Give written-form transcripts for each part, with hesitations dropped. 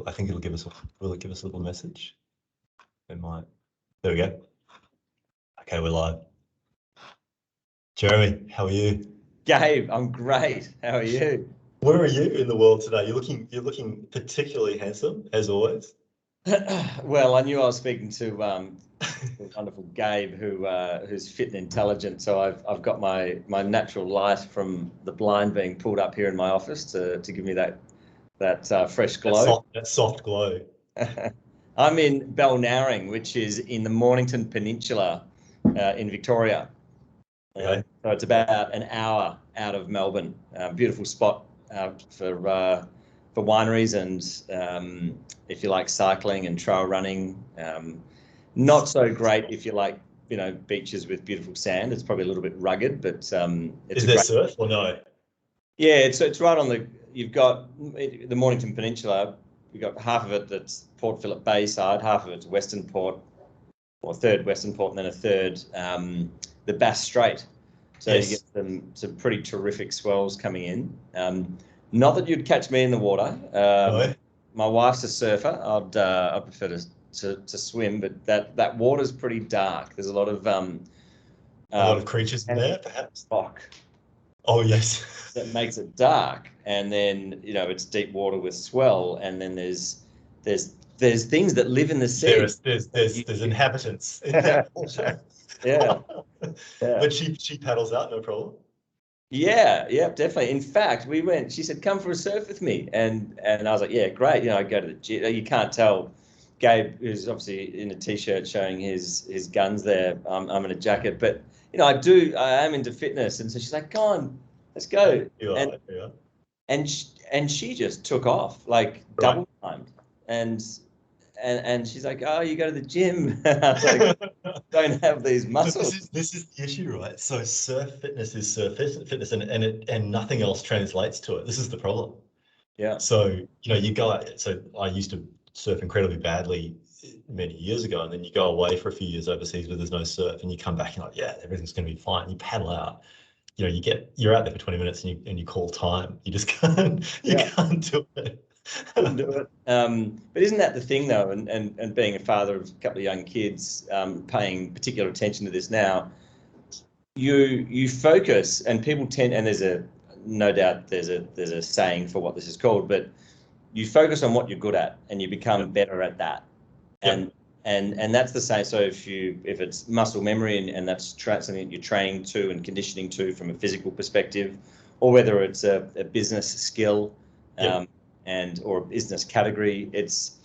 I think it'll give us. Will it give us a little message? It might. There we go. Okay, we're live. Jeremy, how are you? Gabe, I'm great. How are you? Where are you in the world today? You're looking particularly handsome, as always. Well, I knew I was speaking to the wonderful Gabe, who's fit and intelligent. So I've got my natural light from the blind being pulled up here in my office to give me that fresh glow. That soft glow. I'm in Balnarring, which is in the Mornington Peninsula in Victoria. Okay. So it's about an hour out of Melbourne. Beautiful spot for wineries and if you like cycling and trail running. Not so great if you like beaches with beautiful sand. It's probably a little bit rugged, but Is there surf or no? Yeah, it's right on the. You've got the Mornington Peninsula. You've got half of it that's Port Phillip Bay side, half of it's Western Port, or third Western Port, and then a third the Bass Strait. So yes. You get some pretty terrific swells coming in. Not that you'd catch me in the water. No. My wife's a surfer. I prefer to swim, but that water's pretty dark. There's a lot of creatures in there, perhaps. Rock. Oh yes. That makes it dark, and then it's deep water with swell, and then there's things that live in the sea. There's inhabitants in that water. Yeah. But she paddles out, no problem. Yeah, definitely. In fact, we went. She said, "Come for a surf with me," and I was like, "Yeah, great." I go to the gym. You can't tell. Gabe, who's obviously in a t-shirt showing his guns there. I'm in a jacket, but I am into fitness, and so she's like, "Come on, let's go." You are. And she just took off like double timed, and she's like, "Oh, you go to the gym." I was like, "Don't have these muscles." This is the issue, right? So surf fitness is surf fitness, and nothing else translates to it. This is the problem. Yeah. So you go. So I used to surf incredibly badly many years ago, and then you go away for a few years overseas where there's no surf, and you come back and you're like, yeah, everything's going to be fine. You paddle out. You're out there for 20 minutes and you call time. You just can't. Can't do it. Couldn't do it. But isn't that the thing though? And being a father of a couple of young kids, paying particular attention to this now, you focus, and people tend, and there's no doubt there's a saying for what this is called, but you focus on what you're good at and you become better at that. And that's the same. So if it's muscle memory and that's something that you're training to and conditioning to from a physical perspective, or whether it's a business skill, or a business category, it's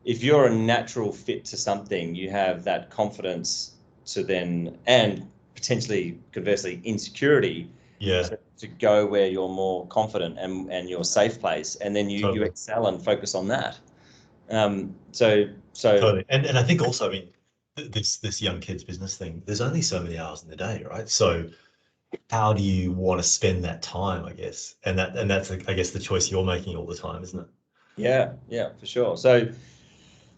if you're a natural fit to something, you have that confidence to then, and potentially conversely insecurity, to go where you're more confident and your safe place, and then you excel and focus on that. So totally. And I think also, I mean, this young kids business thing, there's only so many hours in the day, right? So how do you want to spend that time, I guess? And that's I guess the choice you're making all the time, isn't it? Yeah, for sure. So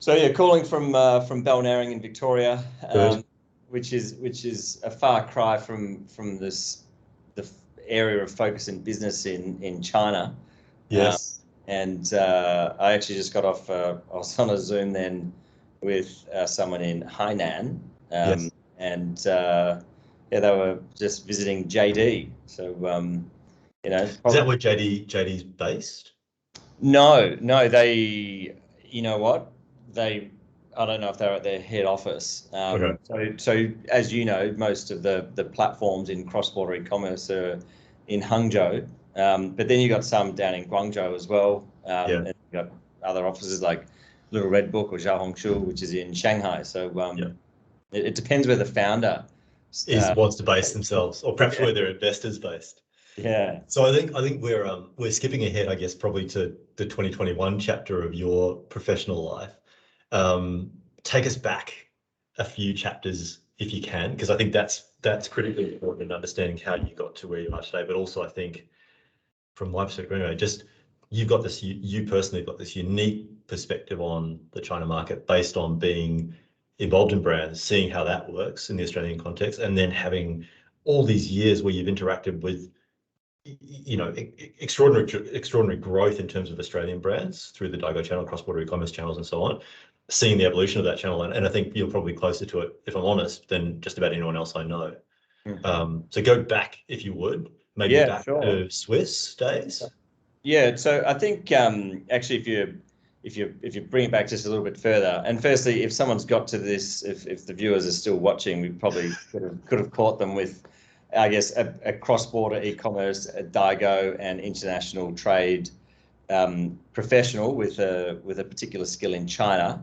yeah, calling from Balnarring in Victoria, which is a far cry from the area of focus in business in China. Yes. And I actually just got off. I was on a Zoom then with someone in Hainan, and they were just visiting JD. So is that where JD's based? No, they. You know what? I don't know if they're at their head office. So as you know, most of the platforms in cross-border e-commerce are in Hangzhou. But then you got some down in Guangzhou as well. And you got other offices like Little Red Book or Xiaohongshu, which is in Shanghai. So it depends where the founder wants to base themselves, or perhaps where their investors based. Yeah. So I think we're skipping ahead, I guess, probably to the 2021 chapter of your professional life. Take us back a few chapters if you can, because I think that's critically important in understanding how you got to where you are today. But also, I think from my perspective, anyway, just you personally got this unique perspective on the China market based on being involved in brands, seeing how that works in the Australian context, and then having all these years where you've interacted with extraordinary growth in terms of Australian brands through the Daigou channel, cross-border e-commerce channels, and so on. Seeing the evolution of that channel, and I think you're probably closer to it, if I'm honest, than just about anyone else I know. So go back, if you would, maybe back to Swisse days. Yeah, so I think actually, if you bring it back just a little bit further, and firstly, if someone's got to this, if the viewers are still watching, we probably could have caught them with, I guess, a cross-border e-commerce, a Daigou, and international trade professional with a particular skill in China.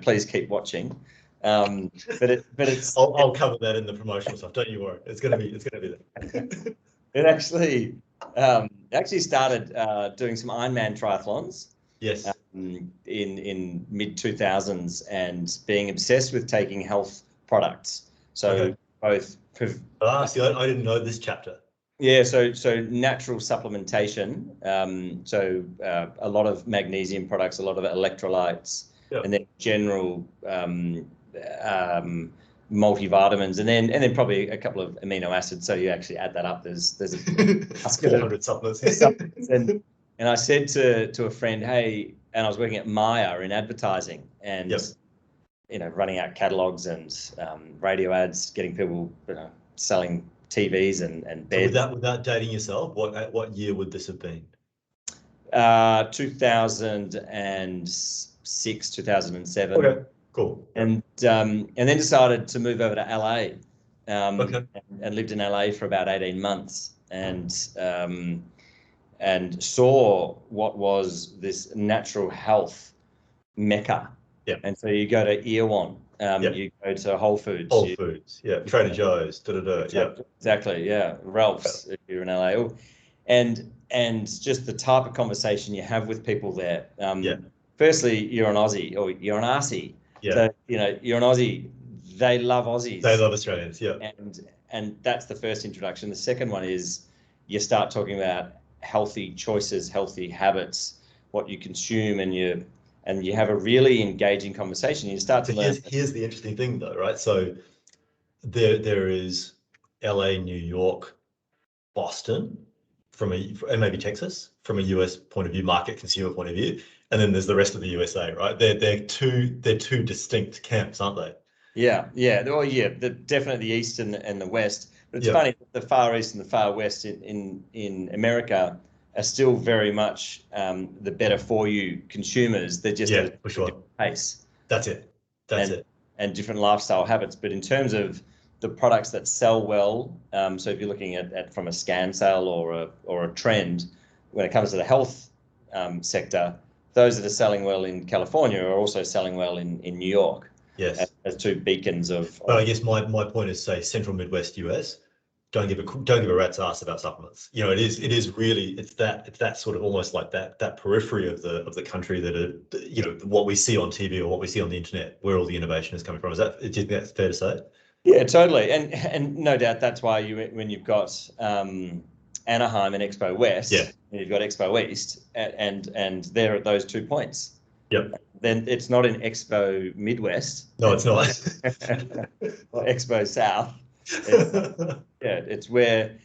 Please keep watching. But it's I'll cover that in the promotional stuff. Don't you worry. It's gonna be there. It actually started doing some Ironman triathlons. Yes. In mid 2000s, and being obsessed with taking health products. So both. See, I didn't know this chapter. Yeah, so natural supplementation. So a lot of magnesium products, a lot of electrolytes, and then general multivitamins, and then probably a couple of amino acids. So you actually add that up. There's 400 supplements. And I said to a friend, hey, and I was working at Maya in advertising, and running out catalogs and radio ads, getting people selling TVs and beds. So without dating yourself, what year would this have been? 2006, 2007. Okay, cool. And then decided to move over to LA, and lived in LA for about 18 months, and saw what was this natural health mecca. Yeah. And so you go to Earwan, you go to Whole Foods. Trader Joe's, Exactly, Ralph's, if you're in LA. And just the type of conversation you have with people there. Firstly, you're an Aussie, or you're an Aussie. Yeah. So, you're an Aussie. They love Aussies. They love Australians, And that's the first introduction. The second one is you start talking about healthy choices, healthy habits, what you consume, and you have a really engaging conversation. You start to learn. Here's the interesting thing, though, right? So there is LA, New York, Boston, and maybe Texas from a US point of view, market consumer point of view, and then there's the rest of the USA, right? They're two distinct camps, aren't they? Yeah. Definitely the East and the West. But it's funny, the Far East and the Far West in America are still very much the better for you consumers. They're just at a different pace. That's it. And different lifestyle habits. But in terms of the products that sell well, so if you're looking at from a scan sale or a trend, when it comes to the health sector, those that are selling well in California are also selling well in New York. Yes. As two beacons of. But I guess my point is, say, Central Midwest US, don't give a rat's ass about supplements. It's that sort of almost like that periphery of the country that what we see on TV or what we see on the internet, where all the innovation is coming from. Do you think that's fair to say? Yeah, totally, and no doubt that's why when you've got Anaheim and Expo West, and you've got Expo East, and they're at those 2 points. Yep. Then it's not in Expo Midwest. No, it's not. Or Expo South. It's where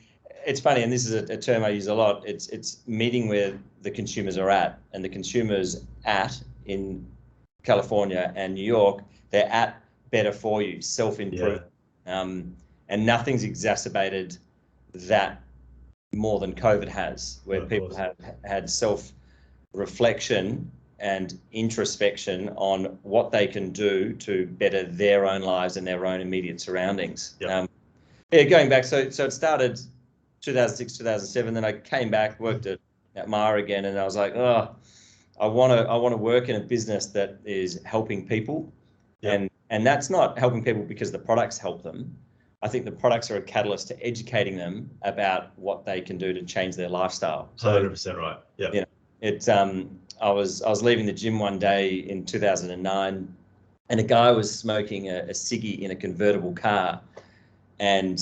it's funny, and this is a term I use a lot. It's meeting where the consumers are at, and the consumers in California and New York, they're at better for you, self-improvement, and nothing's exacerbated that more than COVID has, where people have had self-reflection and introspection on what they can do to better their own lives and their own immediate surroundings. Going back, so it started 2006, 2007. Then I came back, worked at Maya again, and I was like, I want to work in a business that is helping people, and that's not helping people because the products help them. I think the products are a catalyst to educating them about what they can do to change their lifestyle. So 100% right. I was leaving the gym one day in 2009, and a guy was smoking a ciggy in a convertible car, and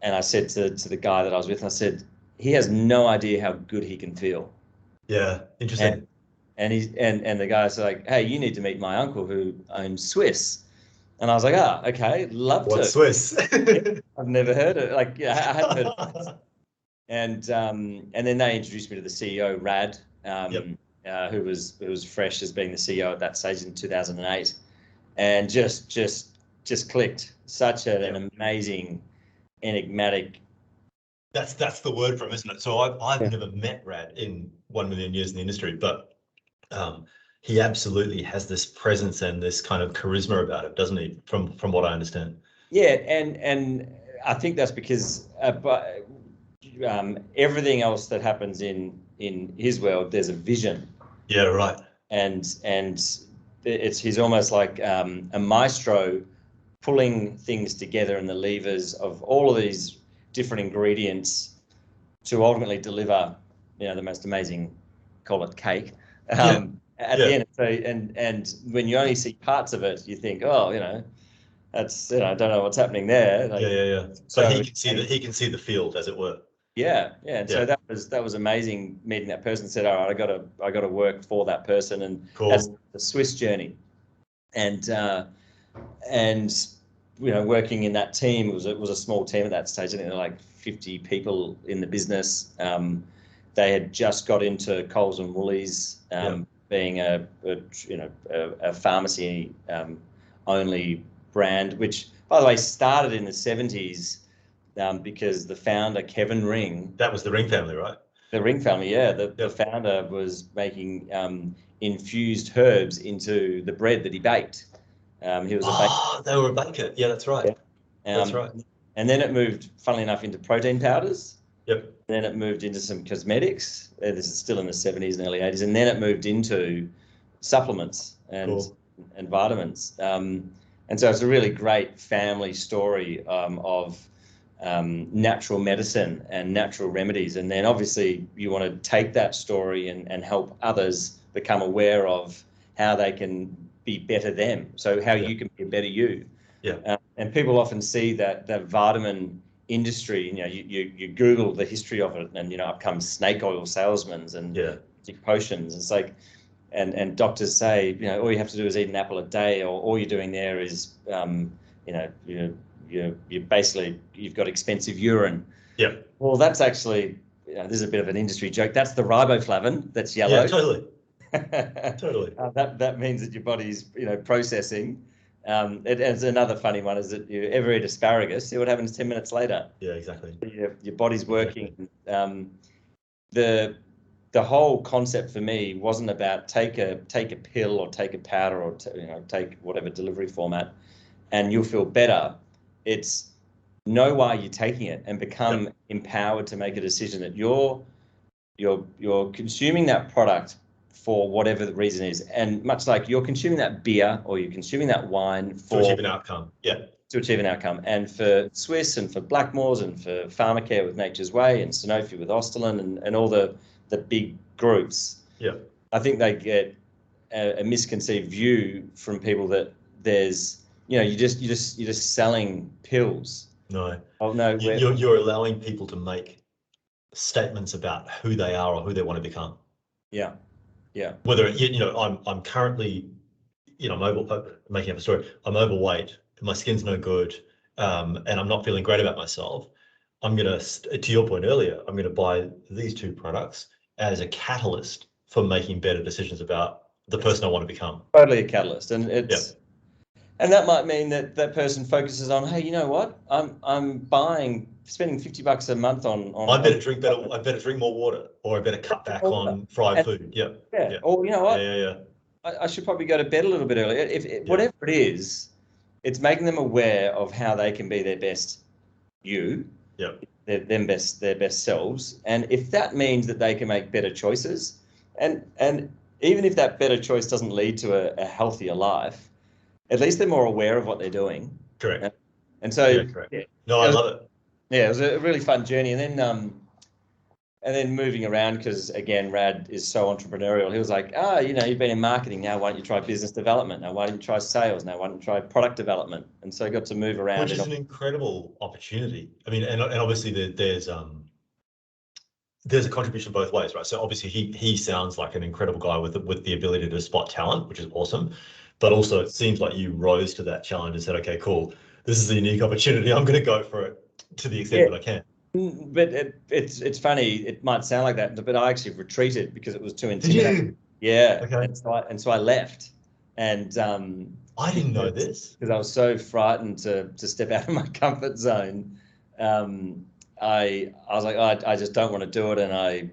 I said to the guy that I was with, I said, he has no idea how good he can feel. Yeah, interesting. And the guy's like, hey, you need to meet my uncle who owns Swisse. And I was like, okay, love to. What's Swisse? I've never heard of it. I hadn't heard of it. And then they introduced me to the CEO, Rad, who was fresh as being the CEO at that stage in 2008, and just clicked. Such an amazing, enigmatic. That's the word for him, isn't it? So I've never met Rad in 1 million years in the industry, but he absolutely has this presence and this kind of charisma about it, doesn't he? From what I understand. Yeah, and I think that's because everything else that happens in his world, there's a vision. Yeah, right. And he's almost like a maestro, pulling things together in the levers of all of these different ingredients to ultimately deliver, the most amazing, call it cake, at the end. So, and when you only see parts of it, you think, oh, that's, I don't know what's happening there. Like, So he can see the field, as it were. Yeah. And so that was amazing meeting that person. Said, all right, I got to work for that person, and that's the Swisse journey. And working in that team, it was a small team at that stage. I think there were like 50 people in the business. They had just got into Coles and Woolies, being a pharmacy only brand, which, by the way, started in the 70s because the founder, Kevin Ring. That was the Ring family, right? The Ring family, yeah. The founder was making infused herbs into the bread that he baked. He was a baker. They were a baker. Yeah, that's right. That's right. And then it moved, funnily enough, into protein powders. Yep. Then it moved into some cosmetics. This is still in the 70s and early 80s. And then it moved into supplements and vitamins. And so it's a really great family story of natural medicine and natural remedies. And then obviously you want to take that story and help others become aware of how they can be better them. So how you can be a better you. Yeah. And people often see that the vitamin industry, you Google the history of it, and up comes snake oil salesmen and potions. It's like, and doctors say, all you have to do is eat an apple a day, or all you're doing there is, you basically, you've got expensive urine. Yeah. Well, that's actually, this is a bit of an industry joke. That's the riboflavin that's yellow. Yeah, totally. Totally. That means that your body's, processing. It's another funny one is that you ever eat asparagus, see what happens 10 minutes later. Yeah, exactly. Your body's working. Exactly. The whole concept for me wasn't about take a pill or take a powder or take whatever delivery format and you'll feel better. It's know why you're taking it and become empowered to make a decision that you're consuming that product for whatever the reason is. And much like you're consuming that beer or you're consuming that wine to achieve an outcome. Yeah. To achieve an outcome. And for Swisse and for Blackmores and for Pharmacare with Nature's Way and Sanofi with Osterlin and all the big groups. Yeah. I think they get a misconceived view from people that there's, you're just selling pills. No. Oh no. You're allowing people to make statements about who they are or who they want to become. Yeah. Yeah. Whether I'm currently, making up a story. I'm overweight. My skin's no good, and I'm not feeling great about myself. I'm gonna, to your point earlier, I'm gonna buy these two products as a catalyst for making better decisions about the person I want to become. Totally a catalyst, and it's. And that might mean that person focuses on, hey, you know what? I'm spending $50 a month on. I better drink better. I better drink more water, or I better cut back on fried food. Yeah. Or you know what? Yeah. I should probably go to bed a little bit earlier. Whatever it is, it's making them aware of how they can be their best you. Yeah. Their best selves, and if that means that they can make better choices, and even if that better choice doesn't lead to a healthier life. At least they're more aware of what they're doing. Correct. And so, correct. No, I love it. Yeah, it was a really fun journey. And then moving around, because again, Rad is so entrepreneurial. He was like, you've been in marketing. Now, why don't you try business development? Now, why don't you try sales? Now, why don't you try product development? And so I got to move around. Which is an incredible opportunity. I mean, and obviously there's a contribution both ways, right? So obviously he sounds like an incredible guy with the ability to spot talent, which is awesome. But also it seems like you rose to that challenge and said, okay, cool. This is a unique opportunity. I'm going to go for it to the extent that I can. But it's funny. It might sound like that, but I actually retreated because it was too Did intimidating. you? Yeah, Okay. and so I left, and I didn't know this. because I was so frightened to step out of my comfort zone. I was like, I just don't want to do it, and I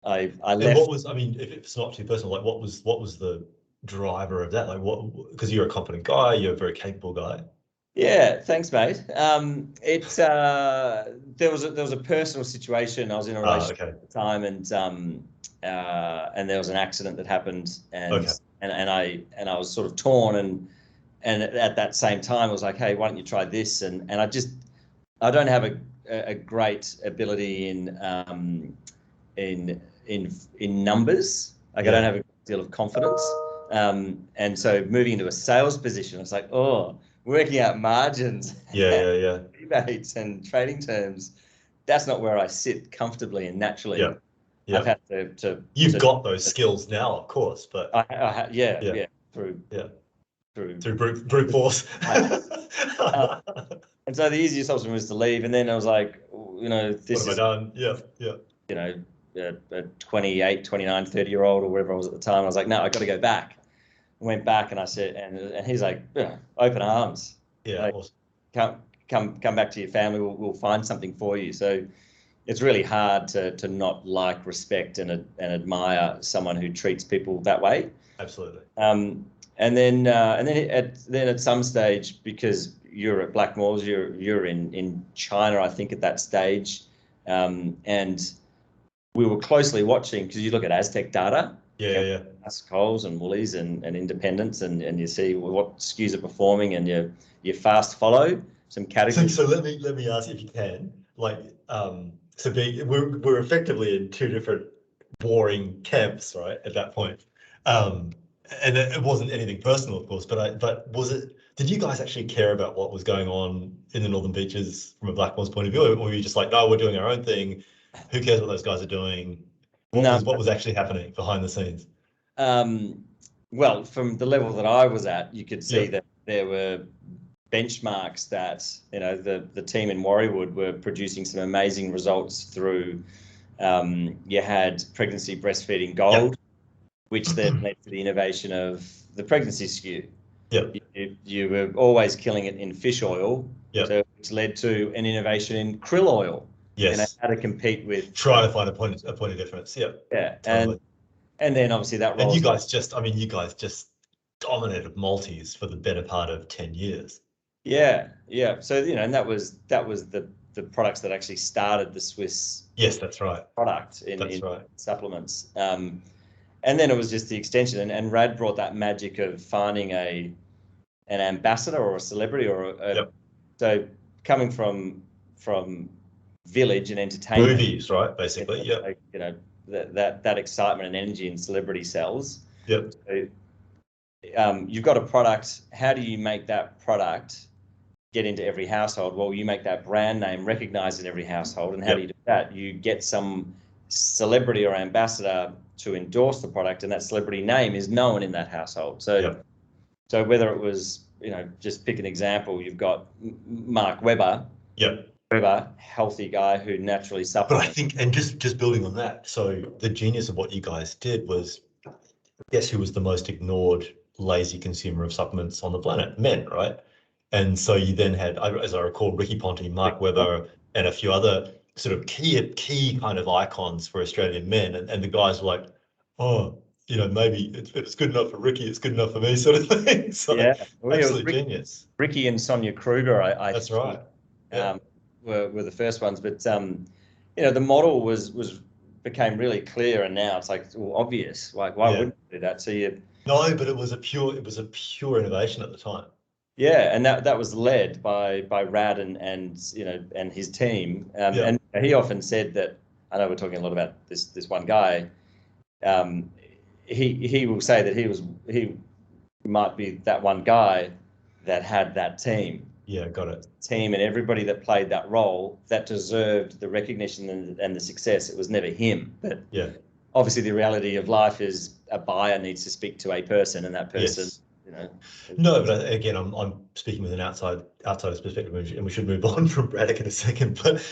And left. what was, I mean, if it's not too personal, like what was the driver of that? Like what, because you're a confident guy, you're a very capable guy. Yeah, thanks, mate. There was a personal situation. I was in a relationship Okay. at the time, and there was an accident that happened, Okay. and I was sort of torn, and at that same time, I was like, hey, why don't you try this? And I don't have a great ability in numbers. Like I don't have a great deal of confidence. And so moving into a sales position, it's like, oh, working out margins, Yeah. rebates and trading terms, that's not where I sit comfortably and naturally. Yeah. I've had to You've got those skills now, of course, but through brute force. And so the easiest option was to leave. And then I was like, this what have I done? Yeah. A 28, 29, 30-year-old or whatever I was at the time. I was like, no, I got to go back. I went back and I said, and he's like, open arms. Yeah, like, awesome. Come back to your family. We'll find something for you. So it's really hard to not like, respect, and admire someone who treats people that way. Absolutely. And then at some stage, because you're at Blackmores, you're in China, I think, at that stage, and we were closely watching, because you look at Aztec data. Yeah. Coles and Woolies and Independents, and you see what SKUs are performing, and you fast follow some categories. So let me ask if you can, like, so we're effectively in two different warring camps, right, at that point. And it wasn't anything personal, of course, but did you guys actually care about what was going on in the Northern Beaches from a Blackmores point of view, or were you just like, no, we're doing our own thing, who cares what those guys are doing? What was actually happening behind the scenes? Well, from the level that I was at, you could see that there were benchmarks that, the team in Warriewood were producing some amazing results through. You had pregnancy breastfeeding gold, which then led to the innovation of the pregnancy SKU. You were always killing it in fish oil, so which led to an innovation in krill oil. Yes. How to compete with, trying to find a point of difference. Yeah, totally. And then obviously that rolls. And you guys just dominated multis for the better part of 10 years. Yeah. So and that was the products that actually started the Swisse. Yes, that's right. Product in supplements. And then it was just the extension, and Rad brought that magic of finding an ambassador or a celebrity so coming from village and entertainment, movies, right? Basically, that excitement and energy in celebrity sells. So, you've got a product. How do you make that product get into every household? Well, you make that brand name recognized in every household. And how do you do that? You get some celebrity or ambassador to endorse the product, and that celebrity name is known in that household. So whether it was, just pick an example, you've got Mark Webber. Webber, healthy guy who naturally supplements. But I think, and just building on that, so the genius of what you guys did was, guess who was the most ignored, lazy consumer of supplements on the planet? Men, right? And so you then had, as I recall, Ricky Ponte, Mark Webber, and a few other sort of key kind of icons for Australian men. And the guys were like, oh, maybe it's good enough for Ricky, it's good enough for me, sort of thing. So absolute genius. Ricky and Sonia Kruger, I that's think, right. Were the first ones, but the model became really clear, and now it's like, well, obvious. Like, why wouldn't you do that? So no, but it was a pure innovation at the time. Yeah, and that was led by Rad and his team. And he often said that, I know we're talking a lot about this one guy. He will say that he might be that one guy that had that team. Yeah, got it. Team and everybody that played that role that deserved the recognition and the success. It was never him. But obviously the reality of life is a buyer needs to speak to a person, and that person No, but again, I'm speaking with an outsider's perspective, and we should move on from Radek in a second. But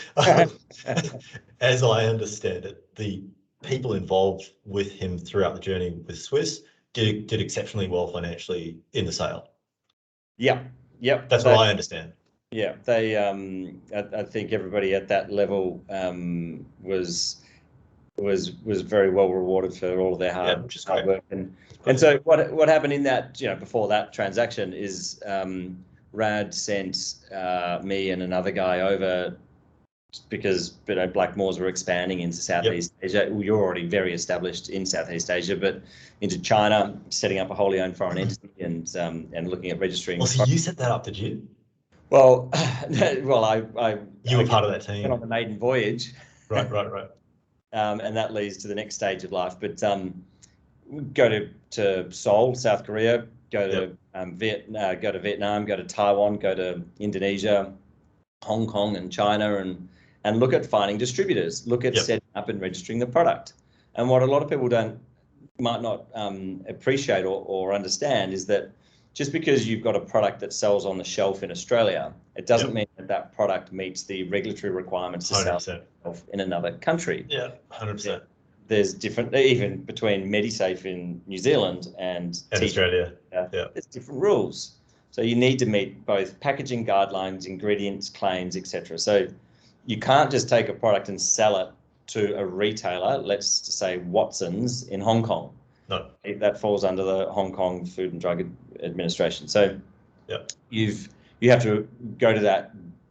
as I understand it, the people involved with him throughout the journey with Swisse did exceptionally well financially in the sale. Yeah, yep. That's what I understand. Yeah, they. I think everybody at that level was very well rewarded for all of their hard work. And so what happened in that, before that transaction is Rad sent me and another guy over because Blackmores were expanding into Southeast Asia. You're already very established in Southeast Asia, but into China, setting up a wholly owned foreign entity and looking at registering. Well, so you set that up, did you? Well, you were part of that team. Went on the maiden voyage. Right. And that leads to the next stage of life. But go to Seoul, South Korea, go to Vietnam, go to Taiwan, go to Indonesia, Hong Kong and China, and look at finding distributors, look at setting up and registering the product. And what a lot of people might not appreciate or understand is that just because you've got a product that sells on the shelf in Australia, it doesn't mean that product meets the regulatory requirements to 100%. sell in another country. Yeah, 100%. There's different, even between MediSafe in New Zealand and Australia. There's different rules. So you need to meet both packaging guidelines, ingredients, claims, etc. So you can't just take a product and sell it to a retailer, let's just say Watson's in Hong Kong. No. That falls under the Hong Kong Food and Drug Administration. So you have to go to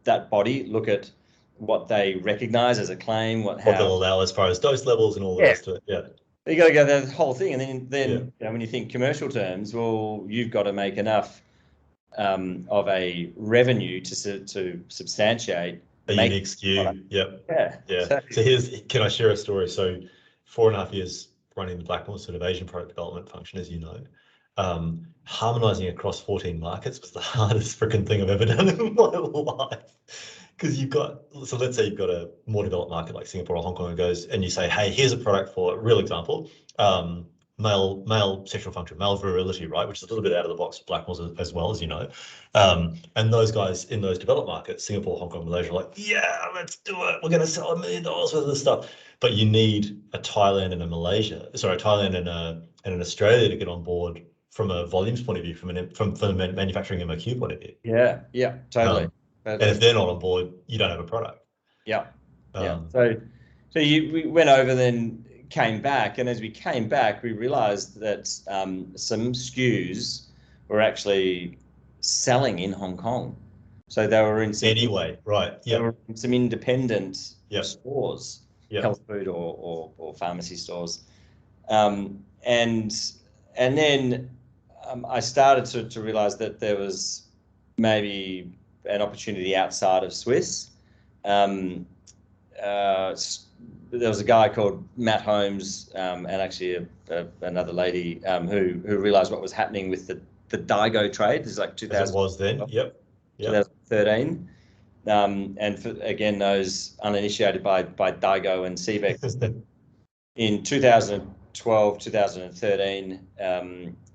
that body, look at what they recognise as a claim, what they'll allow as far as dose levels and all the rest of it. Yeah. You got to go the whole thing, and then when you think commercial terms, well, you've got to make enough of a revenue to substantiate a unique SKU. Yeah. So can I share a story? So 4.5 years running the Blackmores sort of Asian product development function, as you know, harmonizing across 14 markets was the hardest freaking thing I've ever done in my life. Because let's say you've got a more developed market like Singapore or Hong Kong and you say, hey, here's a product for, a real example, male sexual function, male virility, right, which is a little bit out of the box for Blackmores as well, as you know. And those guys in those developed markets, Singapore, Hong Kong, Malaysia, are like, yeah, let's do it. We're going to sell $1 million worth of this stuff. But you need a Thailand and an Australia to get on board from a volumes point of view, from the manufacturing MOQ point of view. Yeah, totally. And if they're not on board, you don't have a product. Yeah. So we went over, then came back, and as we came back, we realised that some SKUs were actually selling in Hong Kong. So they were in some some independent stores, health food or pharmacy stores, and then I started to realise that there was maybe an opportunity outside of Swisse. There was a guy called Matt Holmes and actually another lady who realised what was happening with the Daigou trade. This is like 2000. As it was then. Yep. 2013. And again, those uninitiated by Daigou and CBEC, in 2012, 2013,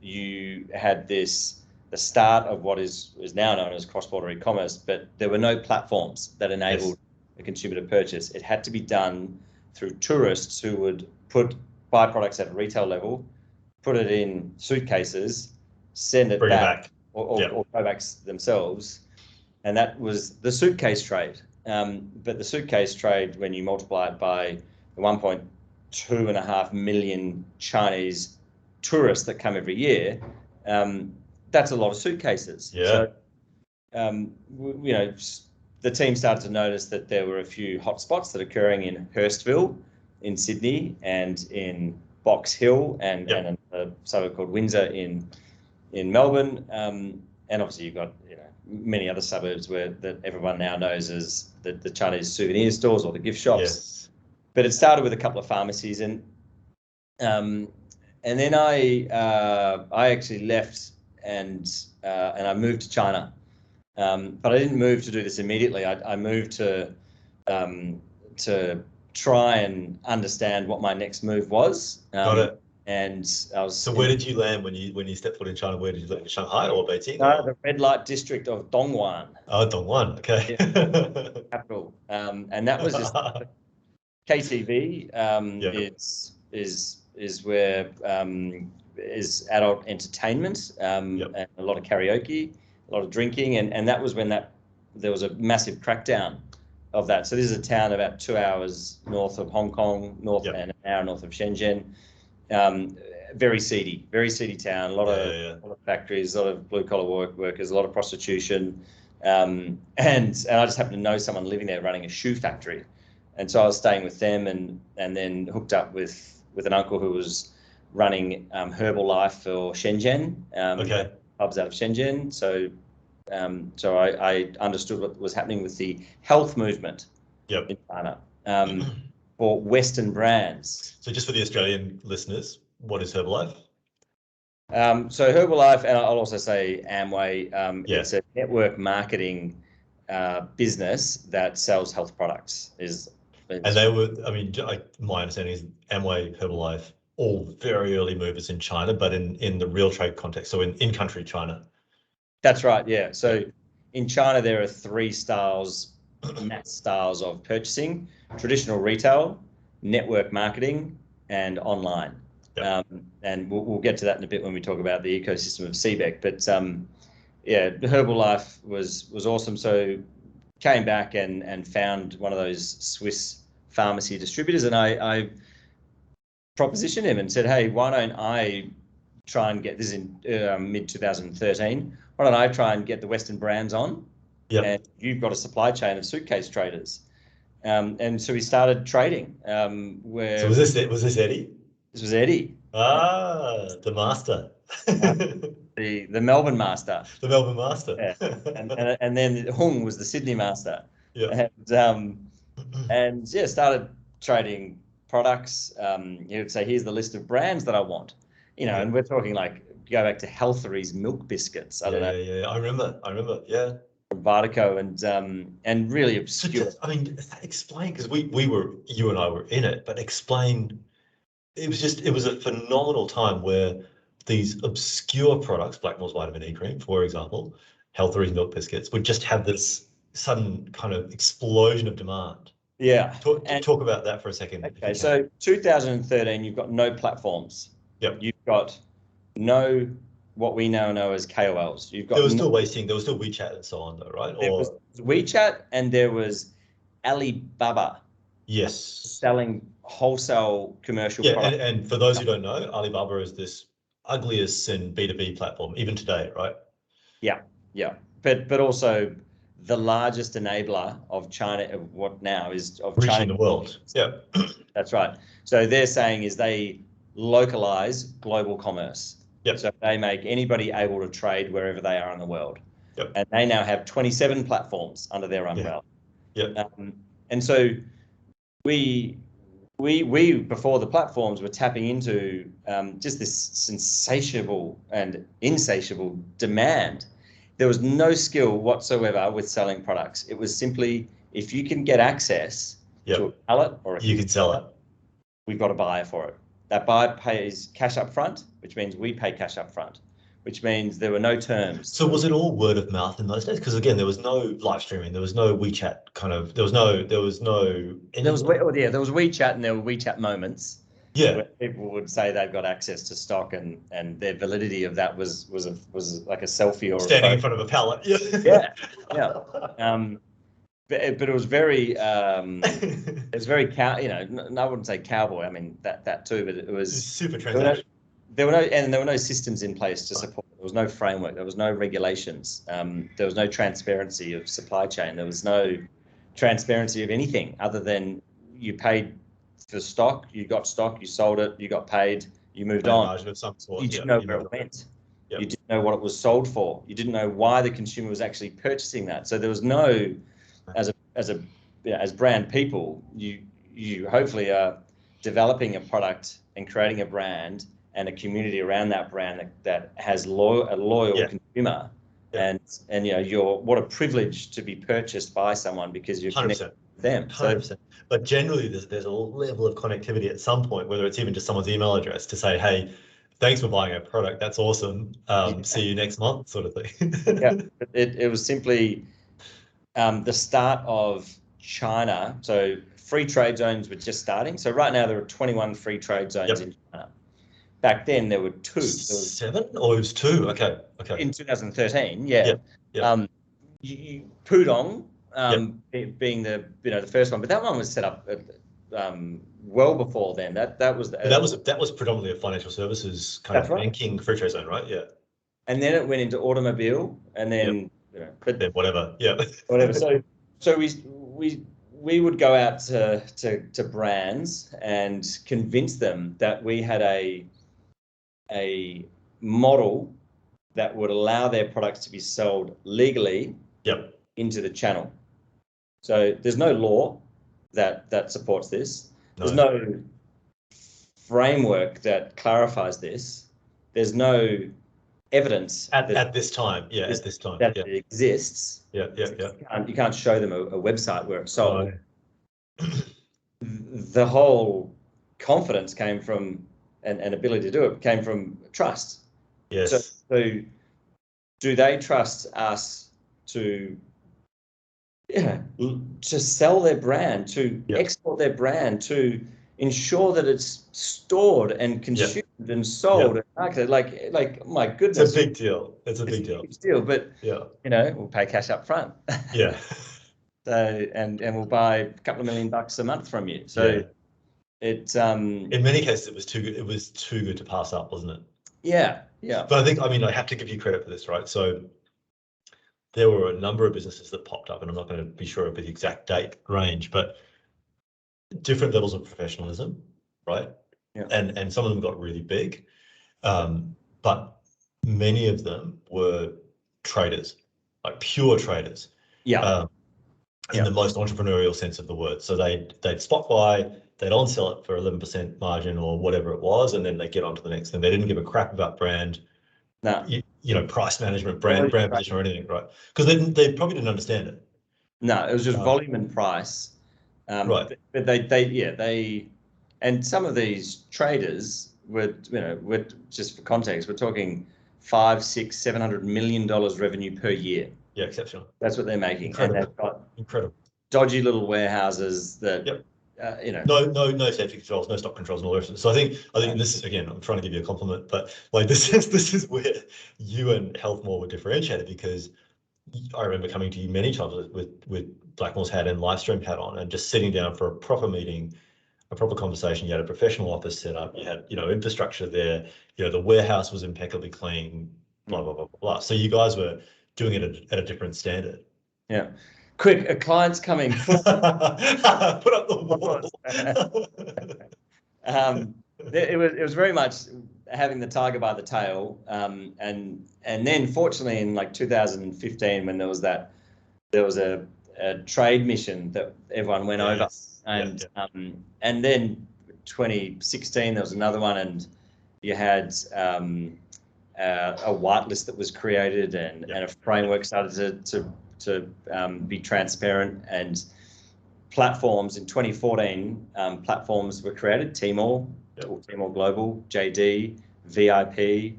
you had the start of what is now known as cross-border e-commerce, but there were no platforms that enabled a consumer to purchase. It had to be done through tourists who would buy products at a retail level, put it in suitcases, send it back. Or go back themselves. And that was the suitcase trade. But the suitcase trade, when you multiply it by the 1.25 million Chinese tourists that come every year, that's a lot of suitcases. Yeah. So, the team started to notice that there were a few hotspots that are occurring in Hurstville, in Sydney, and in Box Hill, and a suburb called Windsor in Melbourne. And obviously you've got many other suburbs that everyone now knows as the Chinese souvenir stores or the gift shops. Yes. But it started with a couple of pharmacies, and then I actually left and I moved to China. But I didn't move to do this immediately. I moved to try and understand what my next move was. Got it. And I was. So where did you land when you stepped foot in China? Where did you land? Shanghai or Beijing? No, the red light district of Dongguan. Oh, Dongguan. Okay. Yeah, capital. And that was just KTV. Is where is adult entertainment, and a lot of karaoke, a lot of drinking, and that was when there was a massive crackdown of that. So this is a town about 2 hours north of Hong Kong, and an hour north of Shenzhen. Very seedy town. A lot of factories, a lot of blue collar workers, a lot of prostitution, and I just happened to know someone living there running a shoe factory, and so I was staying with them, and then hooked up with an uncle who was running Herbalife for Shenzhen. Pubs out of Shenzhen. So I understood what was happening with the health movement in China for Western brands. So just for the Australian listeners, what is Herbalife? So Herbalife, and I'll also say Amway, it's a network marketing business that sells health products. And they were, I mean, my understanding is Amway, Herbalife, all very early movers in China, but in the real trade context, so in country China. That's right, yeah. So in China, there are three mass styles of purchasing: traditional retail, network marketing, and online. And we'll get to that in a bit when we talk about the ecosystem of CBEC. But Herbalife was awesome. So came back and found one of those Swisse pharmacy distributors, and I propositioned him and said, hey, why don't I try and get this in mid 2013? Why don't I try and get the Western brands on? And you've got a supply chain of suitcase traders. And so we started trading. So was this Eddie? This was Eddie. Ah, the master. The Melbourne master. The Melbourne master. And then Hung was the Sydney master. And started trading products. He would say, here's the list of brands that I want. And we're talking like, go back to Healthery's milk biscuits. I don't know. Yeah, I remember. Vatico and really obscure. Explain, because you and I were in it, but explain. It was a phenomenal time where these obscure products, Blackmore's vitamin E cream, for example, Healthery's milk biscuits, would just have this sudden kind of explosion of demand. Yeah. Talk about that for a second. Okay, so 2013, you've got no platforms. You've got no what we now know as KOLs. There was still WeChat and so on, though, right? There was WeChat, and there was Alibaba. Yes. Selling wholesale commercial products. And for those who don't know, Alibaba is this ugliest in B2B platform, even today, right? Yeah. But also the largest enabler of China, of what now is of reaching China. The world. Yeah. That's right. So they're saying is they localize global commerce. So they make anybody able to trade wherever they are in the world. And they now have 27 platforms under their umbrella. And so we before the platforms were tapping into just this insatiable demand. There was no skill whatsoever with selling products. It was simply, if you can get access to a pallet or you can sell it, we've got a buyer for it. That buyer pays cash up front, which means we pay cash up front, which means there were no terms. So was it all word of mouth in those days? Because again, there was no live streaming, there was no WeChat there was no. There was WeChat, and there were WeChat moments. Where people would say they've got access to stock, and their validity of that was like a selfie or standing in front of a pallet. But it was very I wouldn't say cowboy. I mean that too, but it was super transactional. There were no systems in place to support. There was no framework. There was no regulations. There was no transparency of supply chain. There was no transparency of anything other than you paid for stock, you got stock, you sold it, you got paid, you moved on. Margin of some sort. You didn't know where it went. You didn't know what it was sold for. You didn't know why the consumer was actually purchasing that. So there was no, as brand people, you hopefully are developing a product and creating a brand and a community around that brand that has a loyal consumer. And what a privilege to be purchased by someone, because you're 100%. them. So 100%. But generally, there's a level of connectivity at some point, whether it's even just someone's email address to say, hey, thanks for buying our product. That's awesome. See you next month, sort of thing. yeah, it was simply the start of China. So free trade zones were just starting. So right now there are 21 free trade zones in China. Back then there were 2. 7 or it was 2? Okay. In 2013, yeah. Yep. Pudong being the the first one, but that one was set up well before then. That was predominantly a financial services kind of banking free trade zone, right? Yeah. And then it went into automobile, and then but then whatever, whatever. So we would go out to brands and convince them that we had a model that would allow their products to be sold legally into the channel. So there's no law that supports this. There's no framework that clarifies this. There's no evidence at this time. That it exists. You can't show them a website where it's sold. No. The whole confidence came from and ability to do it came from trust. Yes. So do they trust us to sell their brand, to export their brand, to ensure that it's stored and consumed and sold and marketed? Like my goodness, it's a big deal. It's a big deal. But we'll pay cash up front. So and we'll buy a couple of $1 million a month from you. So it's in many cases it was too good. It was too good to pass up, wasn't it? Yeah. But I have to give you credit for this, right? So there were a number of businesses that popped up, and I'm not going to be sure of the exact date range, but different levels of professionalism, right? Yeah. And some of them got really big, but many of them were traders, like pure traders. In the most entrepreneurial sense of the word. So they'd spot buy, they'd on sell it for 11% margin or whatever it was, and then they get on to the next thing. They didn't give a crap about brand, price management, brand position or anything, right? Because they probably didn't understand it. No, it was just volume and price. Right. But they and some of these traders were just for context, we're talking $500, $600, $700 million revenue per year. Yeah, exceptional. That's what they're making. Incredible. And they've got incredible dodgy little warehouses that no safety controls, no stock controls, and all the rest of it. So I think this is, again, I'm trying to give you a compliment, but like this is where you and Healthmore were differentiated, because I remember coming to you many times with Blackmore's hat and Livestream hat on, and just sitting down for a proper meeting, a proper conversation. You had a professional office set up, you had infrastructure there, the warehouse was impeccably clean, blah blah blah blah. So you guys were doing it at a different standard. Yeah. Quick, a client's coming. Put up the wall. It was very much having the tiger by the tail, and then fortunately in like 2015 when there was a trade mission that everyone went over, and then 2016 there was another one, and you had a whitelist that was created, and a framework started to be transparent, and platforms in 2014, platforms were created, Timor, or Timor Global, JD, VIP,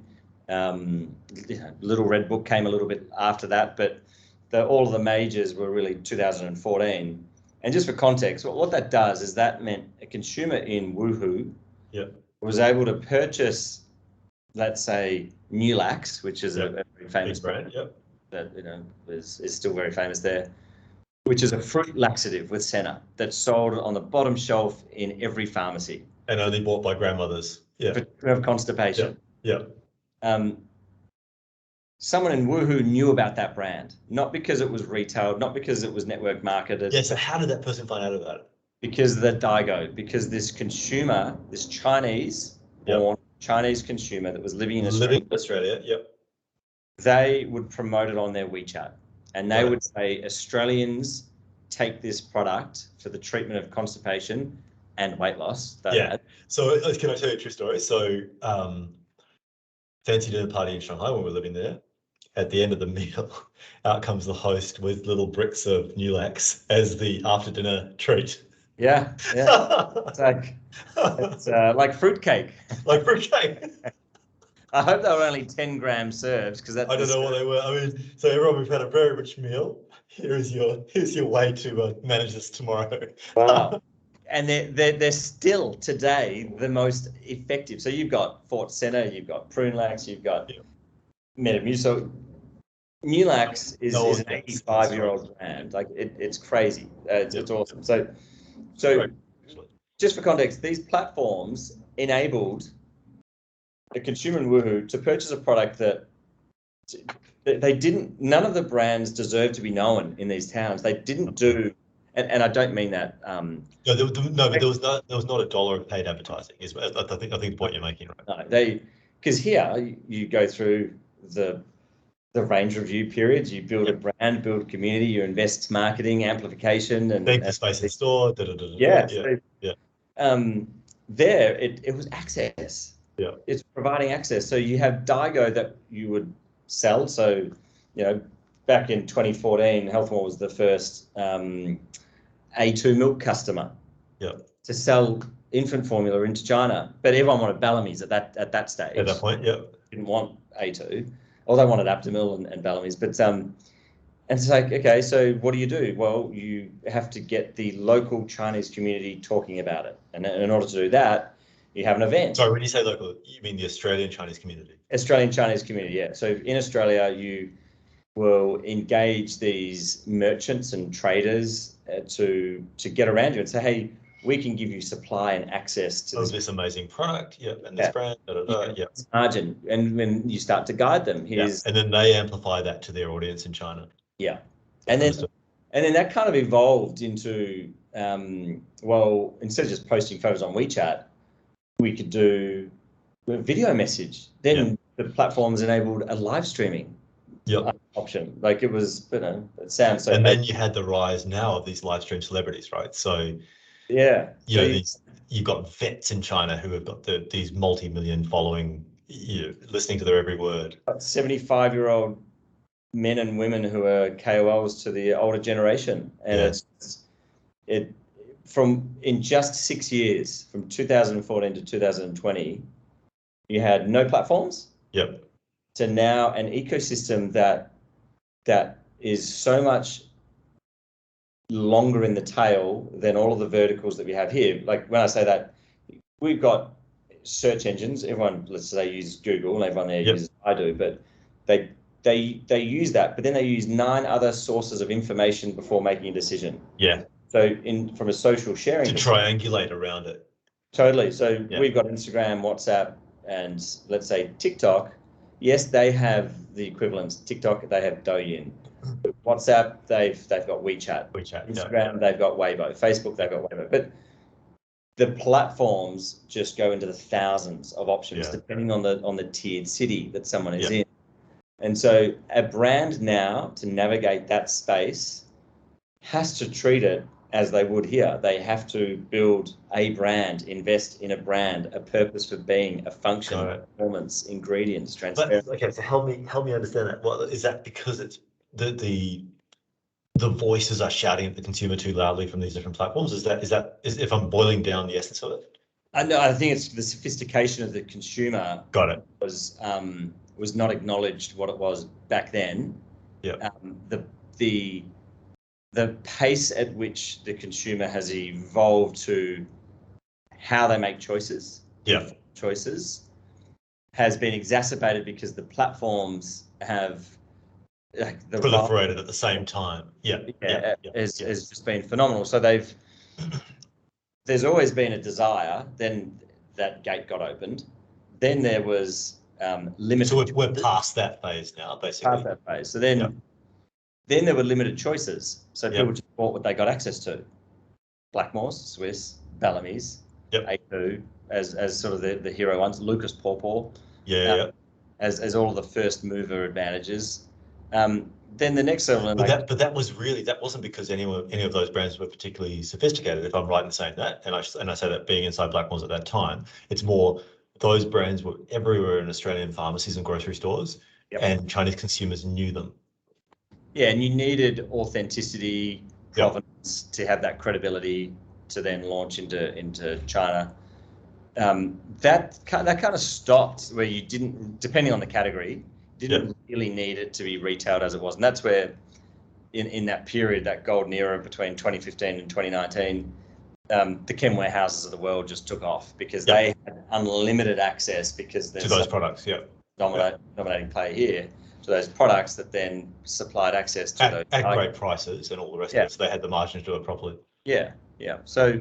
Little Red Book came a little bit after that, but all of the majors were really 2014. And just for context, what that does is that meant a consumer in Wuhu was able to purchase, let's say, Nulax, which is a very famous brand, that is still very famous there, which is a fruit laxative with senna that's sold on the bottom shelf in every pharmacy and only bought by grandmothers. Who have constipation. Someone in Wuhu knew about that brand, not because it was retailed, not because it was network marketed. So how did that person find out about it? Because of the Daigou, because this consumer, this Chinese-born Chinese consumer that was living in Australia, they would promote it on their WeChat, and they would say, Australians take this product for the treatment of constipation and weight loss. So can I tell you a true story? So fancy dinner party in Shanghai when we were living there, at the end of the meal, out comes the host with little bricks of Nulax as the after dinner treat. Yeah. It's like fruitcake. Like fruitcake. I hope they were only 10 gram serves, because that's. I don't know what they were. I mean, so everyone, we've had a very rich meal. Here's your way to manage this tomorrow. Wow. And they're still today the most effective. So you've got Fort Center, you've got Prunelax, you've got Metamucil. So Nulax is an 85-year-old brand. Like it's crazy. It's awesome. So just for context, these platforms enabled a consumer in Woohoo to purchase a product that they didn't. None of the brands deserve to be known in these towns. They didn't do. And I don't mean that. No, but there was not $1 of paid advertising. I think the point you're making, right? No, because here you go through the range review periods. You build a brand, build community. You invest marketing, amplification, and the space in store. There it was access. Yeah, it's providing access. So you have Daigou that you would sell. So back in 2014, Healthmore was the first A2 milk customer to sell infant formula into China, but everyone wanted Bellamy's at that stage. At that point, didn't want A2, or they wanted Aptamil and Bellamy's. But and it's like, okay, so what do you do? Well, you have to get the local Chinese community talking about it, and in order to do that, you have an event. Sorry, when you say local, you mean the Australian Chinese community? Australian Chinese community, yeah. So in Australia, you will engage these merchants and traders to get around you and say, hey, we can give you supply and access to this amazing product, and this brand, margin. And when you start to guide them, and then they amplify that to their audience in China. Yeah, and then that kind of evolved into instead of just posting photos on WeChat, we could do a video message. Then the platforms enabled a live streaming option. Like it was, it sounds so. And then you had the rise now of these live stream celebrities, right? So you've got vets in China who have got these multi-million following, listening to their every word. 75-year-old men and women who are KOLs to the older generation, and in just 6 years, from 2014 to 2020, you had no platforms. To now an ecosystem that is so much longer in the tail than all of the verticals that we have here. Like when I say that, we've got search engines. Everyone, let's say, uses Google, and everyone there uses Baidu, but they use that, but then they use 9 other sources of information before making a decision. So from a social sharing to triangulate around it. Totally. So we've got Instagram, WhatsApp, and let's say TikTok. Yes, they have the equivalents. TikTok, they have Douyin. WhatsApp, they've got WeChat. Instagram, they've got Weibo. Facebook, they've got Weibo. But the platforms just go into the thousands of options depending on the tiered city that someone is in. And so a brand now, to navigate that space, has to treat it as they would here. They have to build a brand, invest in a brand, a purpose for being, a function, performance, ingredients, transparency. But, okay, so help me understand that. Well, is that because it's the voices are shouting at the consumer too loudly from these different platforms? Is if I'm boiling down the essence of it? I think it's the sophistication of the consumer. Got it. Was not acknowledged what it was back then. The pace at which the consumer has evolved to how they make choices, has been exacerbated because the platforms have proliferated at the same time. Has just been phenomenal. So there's always been a desire. Then that gate got opened. Then there was limited. So we're past that phase now, basically. Past that phase. So then there were limited choices. So people just bought what they got access to. Blackmore's, Swisse, Bellamy's, A2 as sort of the hero ones. Lucas Pawpaw. As all of the first mover advantages. Then the next level. But that wasn't because any of those brands were particularly sophisticated, if I'm right in saying that. And I say that being inside Blackmore's at that time, it's more those brands were everywhere in Australian pharmacies and grocery stores, and Chinese consumers knew them. Yeah, and you needed authenticity, provenance to have that credibility to then launch into China. That kind of stopped where you didn't, depending on the category, didn't really need it to be retailed as it was. And that's where in that period, that golden era between 2015 and 2019, the chem warehouses of the world just took off because they had unlimited access because there's to those products, dominating player here, to those products that then supplied access to those at great prices and all the rest of it. So they had the margin to do it properly. Yeah. So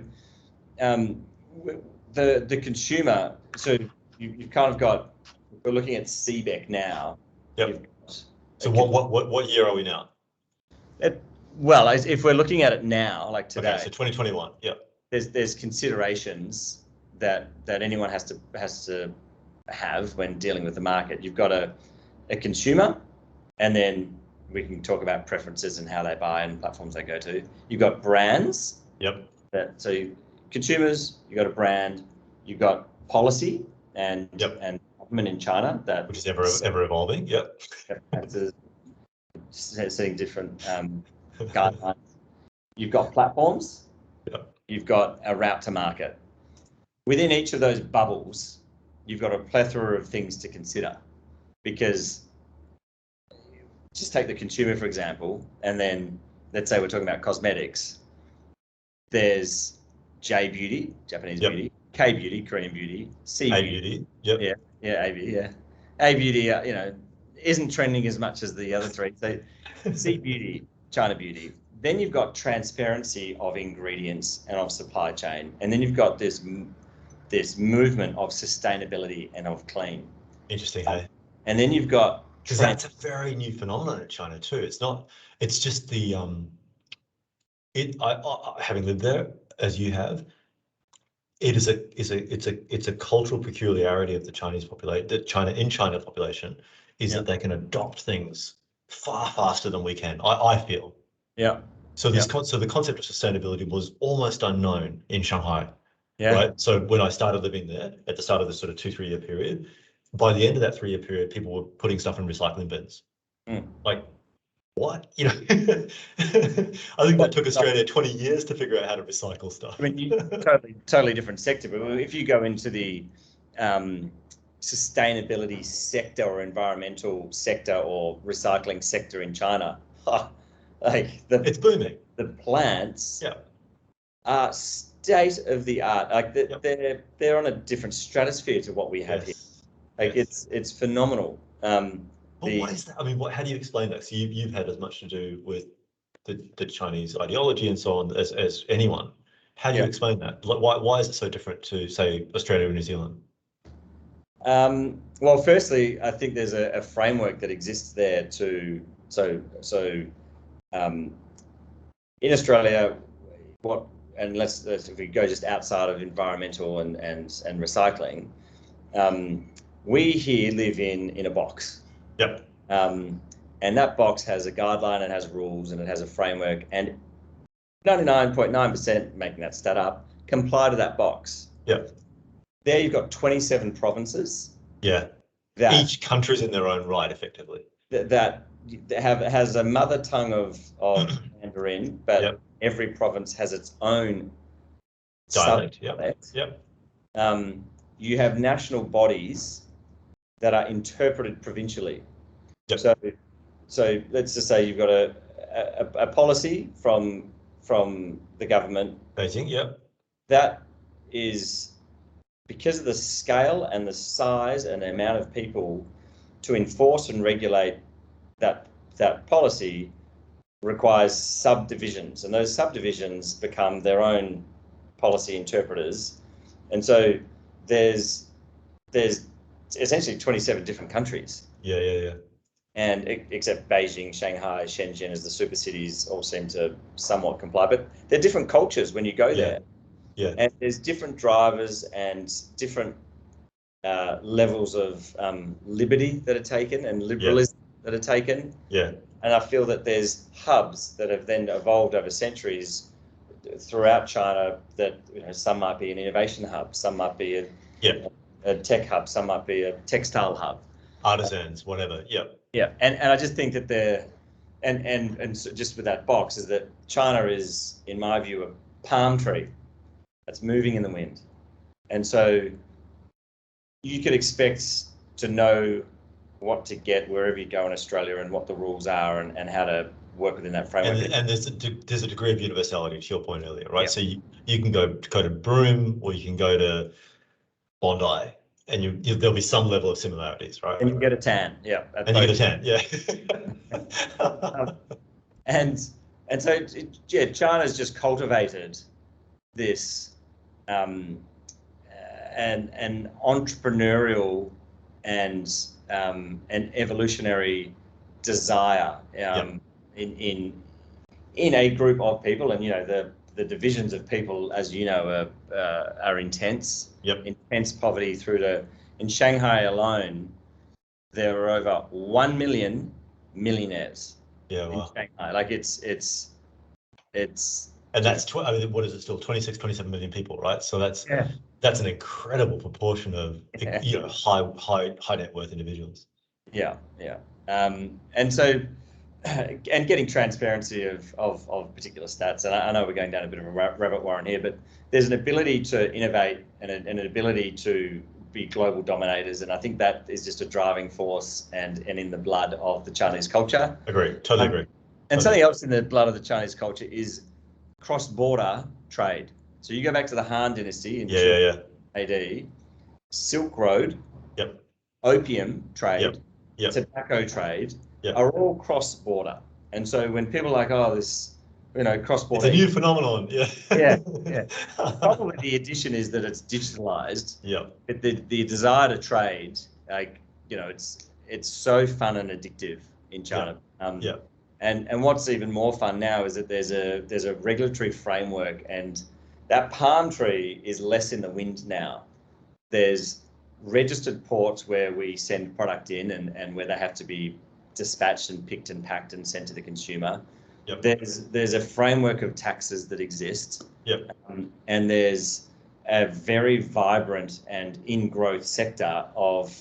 the consumer, so you've kind of got, we're looking at CBEC now. So what year are we now? Well, if we're looking at it now, like today. Okay, so 2021. There's considerations that anyone has to have when dealing with the market. You've got a consumer, and then we can talk about preferences and how they buy and platforms they go to. You've got brands. So consumers, you've got a brand, you've got policy and government in China which is ever evolving. Setting different guidelines. You've got platforms. You've got a route to market. Within each of those bubbles, you've got a plethora of things to consider, because just take the consumer, for example, and then let's say we're talking about cosmetics. There's J beauty, Japanese beauty, K beauty, Korean beauty, C beauty. A beauty, A beauty, isn't trending as much as the other three. So C beauty, China beauty. Then you've got transparency of ingredients and of supply chain, and then you've got this movement of sustainability and of clean. Interesting, hey? And then you've got, because that's a very new phenomenon in China too. It's just the I having lived there as you have, it's a cultural peculiarity of the Chinese population, the China population, is that they can adopt things far faster than we can. I feel. So so the concept of sustainability was almost unknown in Shanghai. Right. So when I started living there at the start of this sort of 2-3 year period, by the end of that 3 year period, people were putting stuff in recycling bins. Like, what? I think that took Australia 20 years to figure out how to recycle stuff. I mean, totally different sector. But if you go into the sustainability sector or environmental sector or recycling sector in China, it's booming. The plants are state of the art. Like they're on a different stratosphere to what we have here. Like it's phenomenal. What is that? I mean, how do you explain that? So you've had as much to do with the Chinese ideology and so on as anyone. How do you explain that? Why is it so different to, say, Australia and New Zealand? Well, firstly, I think there's a framework that exists there to in Australia, if we go just outside of environmental and recycling, we here live in a box. And that box has a guideline, it has rules, and it has a framework, and 99.9%, making that stat up, comply to that box. There you've got 27 provinces. Each country's in their own right, effectively. That has a mother tongue of Mandarin, but every province has its own dialect. You have national bodies that are interpreted provincially. So let's just say you've got a policy from the government. Beijing, That is, because of the scale and the size and the amount of people to enforce and regulate that policy requires subdivisions, and those subdivisions become their own policy interpreters. And so there's essentially 27 different countries. And except Beijing, Shanghai, Shenzhen as the super cities all seem to somewhat comply, but they're different cultures when you go there. And there's different drivers and different levels of liberty that are taken and liberalism that are taken. And I feel that there's hubs that have then evolved over centuries throughout China that, some might be an innovation hub, some might be a tech hub, some might be a textile hub. artisans, whatever. Yep. Yeah, and I just think that and so just with that box is that China is, in my view, a palm tree that's moving in the wind, and so you could expect to know what to get wherever you go in Australia and what the rules are and how to work within that framework. And there's a degree of universality, to your point earlier, right? Yep. So you can go to Broome, or you can go to Bondi, and there'll be some level of similarities, right? And you get a tan, yeah. And you get a tan, yeah. And so yeah, China's just cultivated this an entrepreneurial and an evolutionary desire in a group of people, and the divisions of people, as you know, are intense. Yep. Intense poverty through to, in Shanghai alone, there are over 1 million millionaires. Yeah, wow. In Shanghai. Like it's and that's I mean, what is it still 26, 27 million people, right? So that's an incredible proportion of high net worth individuals. Yeah. And so and getting transparency of particular stats, and I know we're going down a bit of a rabbit warren here, but there's an ability to innovate and an ability to be global dominators, and I think that is just a driving force and in the blood of the Chinese culture. Agree, totally agree. And something else in the blood of the Chinese culture is cross-border trade. So you go back to the Han Dynasty in AD, Silk Road, opium trade, tobacco trade are all cross-border. And so when people are like, oh, this, cross-border, it's a new phenomenon. Yeah. Probably the addition is that it's digitalized. Yeah. But the desire to trade, it's so fun and addictive in China. And what's even more fun now is that there's a regulatory framework, and that palm tree is less in the wind now. There's registered ports where we send product in and where they have to be dispatched and picked and packed and sent to the consumer. Yep. There's a framework of taxes that exists. Yep. And there's a very vibrant and in-growth sector of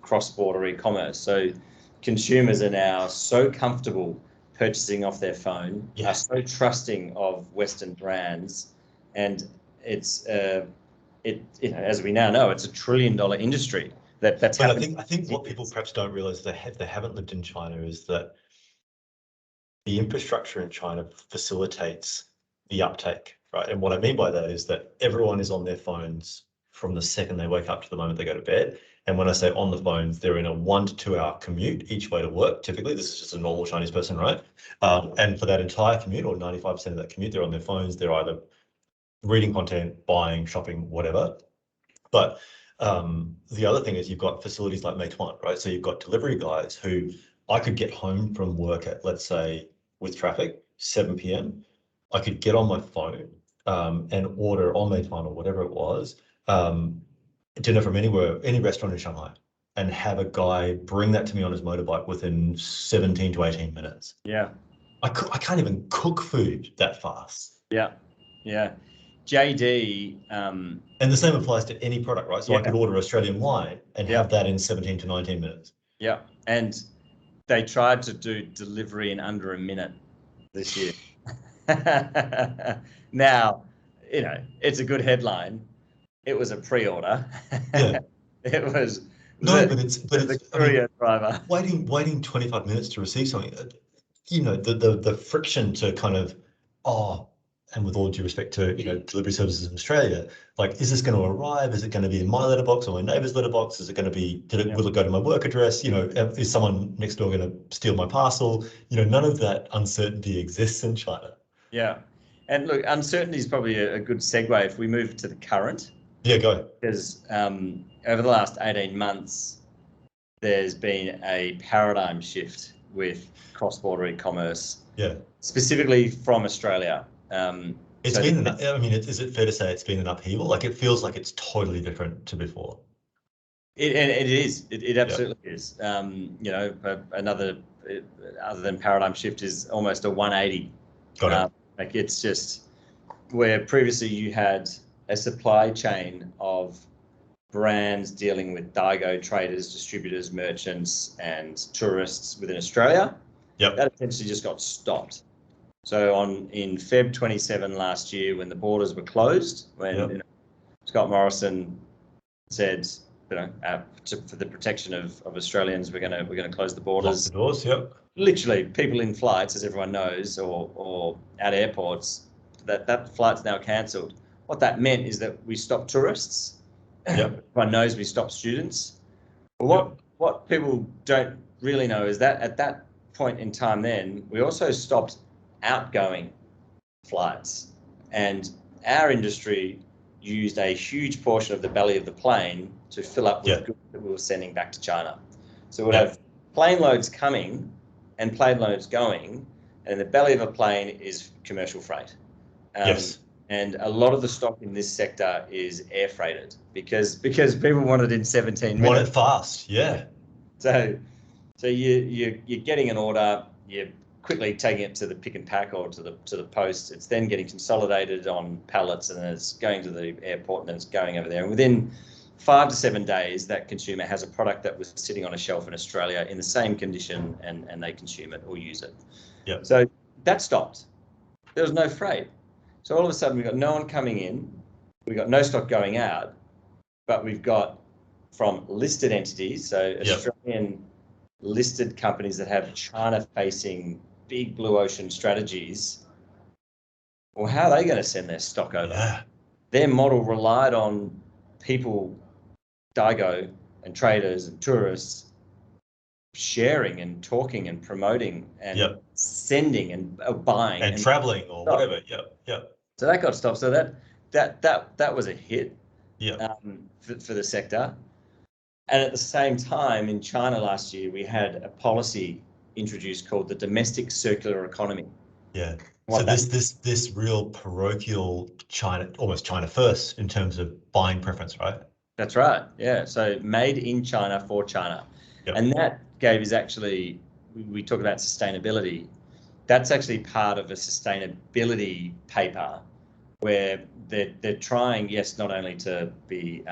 cross-border e-commerce. So consumers are now so comfortable purchasing off their phone, are so trusting of Western brands, and it's as we now know, it's $1 trillion industry that's happening. I think what people perhaps don't realize they haven't lived in China is that the infrastructure in China facilitates the uptake, right? And what I mean by that is that everyone is on their phones from the second they wake up to the moment they go to bed. And when I say on the phones, they're in a 1 to 2 hour commute each way to work. Typically, this is just a normal Chinese person, right? And for that entire commute, or 95% of that commute, they're on their phones. They're either reading content, buying, shopping, whatever. But the other thing is you've got facilities like Meituan, right? So you've got delivery guys who I could get home from work at, let's say, with traffic, 7 p.m. I could get on my phone and order on Meituan or whatever it was, dinner from anywhere, any restaurant in Shanghai, and have a guy bring that to me on his motorbike within 17 to 18 minutes. Yeah. I can't even cook food that fast. Yeah. JD. And the same applies to any product, right? So I could order Australian wine and have that in 17 to 19 minutes. Yeah. And they tried to do delivery in under a minute this year. Now, it's a good headline. It was a pre-order. Yeah. It was the courier driver waiting 25 minutes to receive something. The friction to kind of, and with all due respect to delivery services in Australia, like, is this going to arrive? Is it going to be in my letterbox or my neighbour's letterbox? Is it going to be? Will it go to my work address? Is someone next door going to steal my parcel? None of that uncertainty exists in China. Yeah, and look, uncertainty is probably a good segue if we move to the current. Yeah, go. Because over the last 18 months, there's been a paradigm shift with cross-border e-commerce. Yeah. Specifically from Australia. Is it fair to say it's been an upheaval? Like, it feels like it's totally different to before. It is. It absolutely is. Another, other than paradigm shift, is almost a 180. Got it. Like, it's just where previously you had a supply chain of brands dealing with Daigou traders, distributors, merchants, and tourists within Australia. Yep. That essentially just got stopped. So in Feb 27 last year, when the borders were closed, when Scott Morrison said, for the protection of Australians, we're going to close the borders. Lock the doors. Yep. Literally, people in flights, as everyone knows, or at airports, that flight's now cancelled. What that meant is that we stopped tourists. Yep. Everyone knows we stopped students. But what people don't really know is that at that point in time, then we also stopped outgoing flights, and our industry used a huge portion of the belly of the plane to fill up with goods that we were sending back to China. So we'd have plane loads coming and plane loads going, and the belly of a plane is commercial freight. And a lot of the stock in this sector is air freighted because people want it in 17 minutes. Want it fast, yeah. So you're getting an order, you're quickly taking it to the pick and pack or to the post. It's then getting consolidated on pallets, and then it's going to the airport, and then it's going over there. And within 5 to 7 days, that consumer has a product that was sitting on a shelf in Australia in the same condition, and they consume it or use it. Yeah. So that stopped. There was no freight. So all of a sudden, we've got no one coming in, we've got no stock going out, but we've got from listed entities, so Australian listed companies that have China-facing big blue ocean strategies. Well, how are they going to send their stock over? Yeah. Their model relied on people, Daigou and traders and tourists, sharing and talking and promoting and sending and buying and traveling or whatever. So that got stopped. So that was a hit for the sector. And at the same time, in China last year, we had a policy introduced called the domestic circular economy. Yeah. So this real parochial China, almost China first in terms of buying preference, right? That's right. Yeah. So made in China for China. Yep. And that is actually, we talk about sustainability. That's actually part of a sustainability paper where they're trying, not only to be,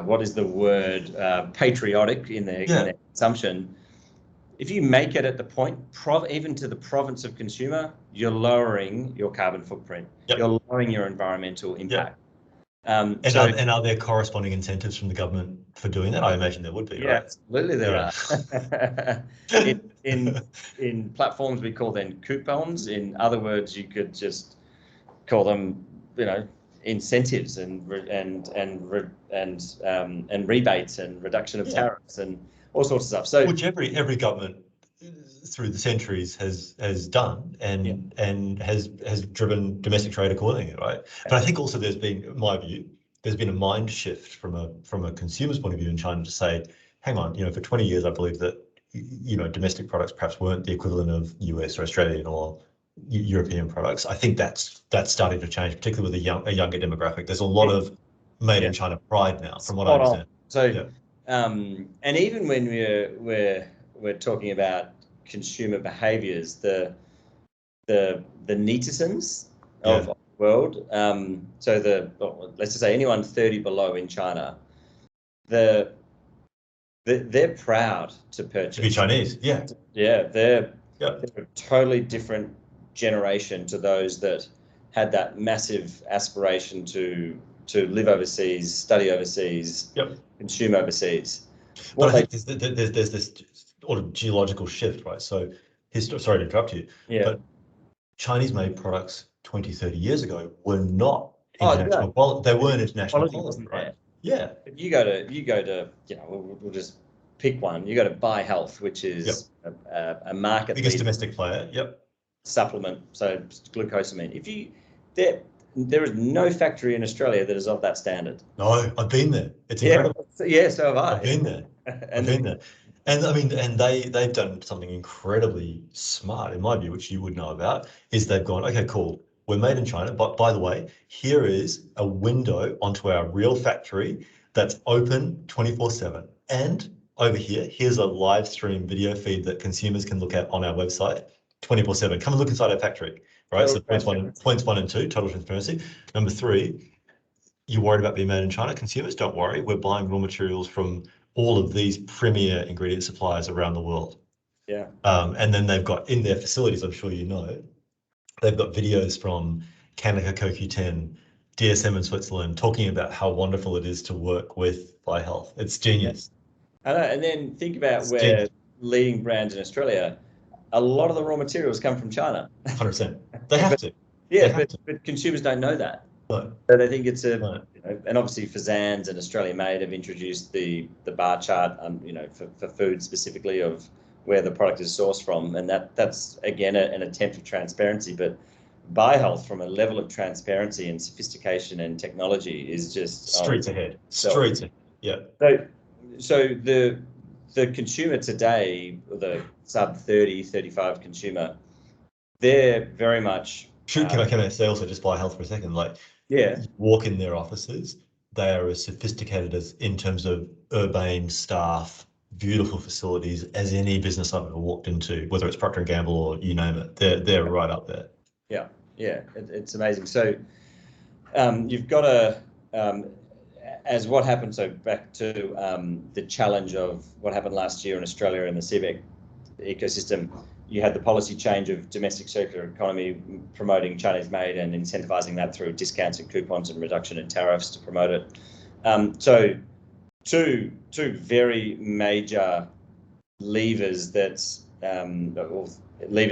what is the word, patriotic in their consumption. If you make it at the point, even to the province of consumer, you're lowering your carbon footprint. Yep. You're lowering your environmental impact. Yep. And are there corresponding incentives from the government for doing that? I imagine there would be, right? Yeah, absolutely there are. In platforms, we call them coupons. In other words, you could just call them, incentives and rebates and reduction of tariffs and all sorts of stuff. So which every government through the centuries has done and has driven domestic trade accordingly, right? But I think also there's been, in my view, there's been a mind shift from a consumer's point of view in China to say, hang on, for 20 years I believe that domestic products perhaps weren't the equivalent of US or Australian or European products. I think that's starting to change, particularly with a younger demographic. There's a lot of made in China pride now, from what I understand. So, and even when we're talking about consumer behaviours, the netizens of the world. Let's just say anyone 30 below in China, they're proud to purchase. To be Chinese, they're a totally different generation to those that had that massive aspiration to live overseas, study overseas, consume overseas. But I think there's this sort of geological shift, right? So, sorry to interrupt you, but Chinese-made products 20, 30 years ago were not international quality. They weren't international quality, right? Yeah. But you go to, we'll just pick one. You go to Buy Health, which is a market biggest domestic player. Supplement, so glucosamine. There is no factory in Australia that is of that standard. No, I've been there. It's incredible. So have I. I've been there. And I mean, and they've done something incredibly smart, in my view, which you would know about, is they've gone, okay, cool, we're made in China, but by the way, here is a window onto our real factory that's open 24/7. And over here's a live stream video feed that consumers can look at on our website 24/7. Come and look inside our factory, right? So points one and two, total transparency. Number 3, you're worried about being made in China. Consumers, don't worry. We're buying raw materials from all of these premier ingredient suppliers around the world. Yeah. And then they've got in their facilities, I'm sure you know, they've got videos from Kanaka CoQ10, DSM in Switzerland, talking about how wonderful it is to work with BioHealth. It's genius. I know. And then think about It's where genius. leading brands in Australia, a lot of the raw materials come from China. 100%. They have to. Yeah, They have to. but consumers don't know that. No. So they think it's a, No. you know, and obviously Fazans and Australia Made have introduced the bar chart, you know, for food specifically of where the product is sourced from, and that's again an attempt of transparency. But BioHealth, from a level of transparency and sophistication and technology, is just Streets ahead. Streets ahead. Yeah. So the consumer today, the sub 30, 35 consumer, they're very much. Can I say also just BioHealth for a second? Like, yeah, you walk in their offices, they are as sophisticated as in terms of urbane staff, beautiful facilities as any business I've ever walked into, whether it's Procter & Gamble or you name it. They're right up there. Yeah, it's amazing. So you've got as what happened. So back to the challenge of what happened last year in Australia in the CBEC ecosystem. You had the policy change of domestic circular economy, promoting Chinese made and incentivizing that through discounts and coupons and reduction in tariffs to promote it. So two very major levers that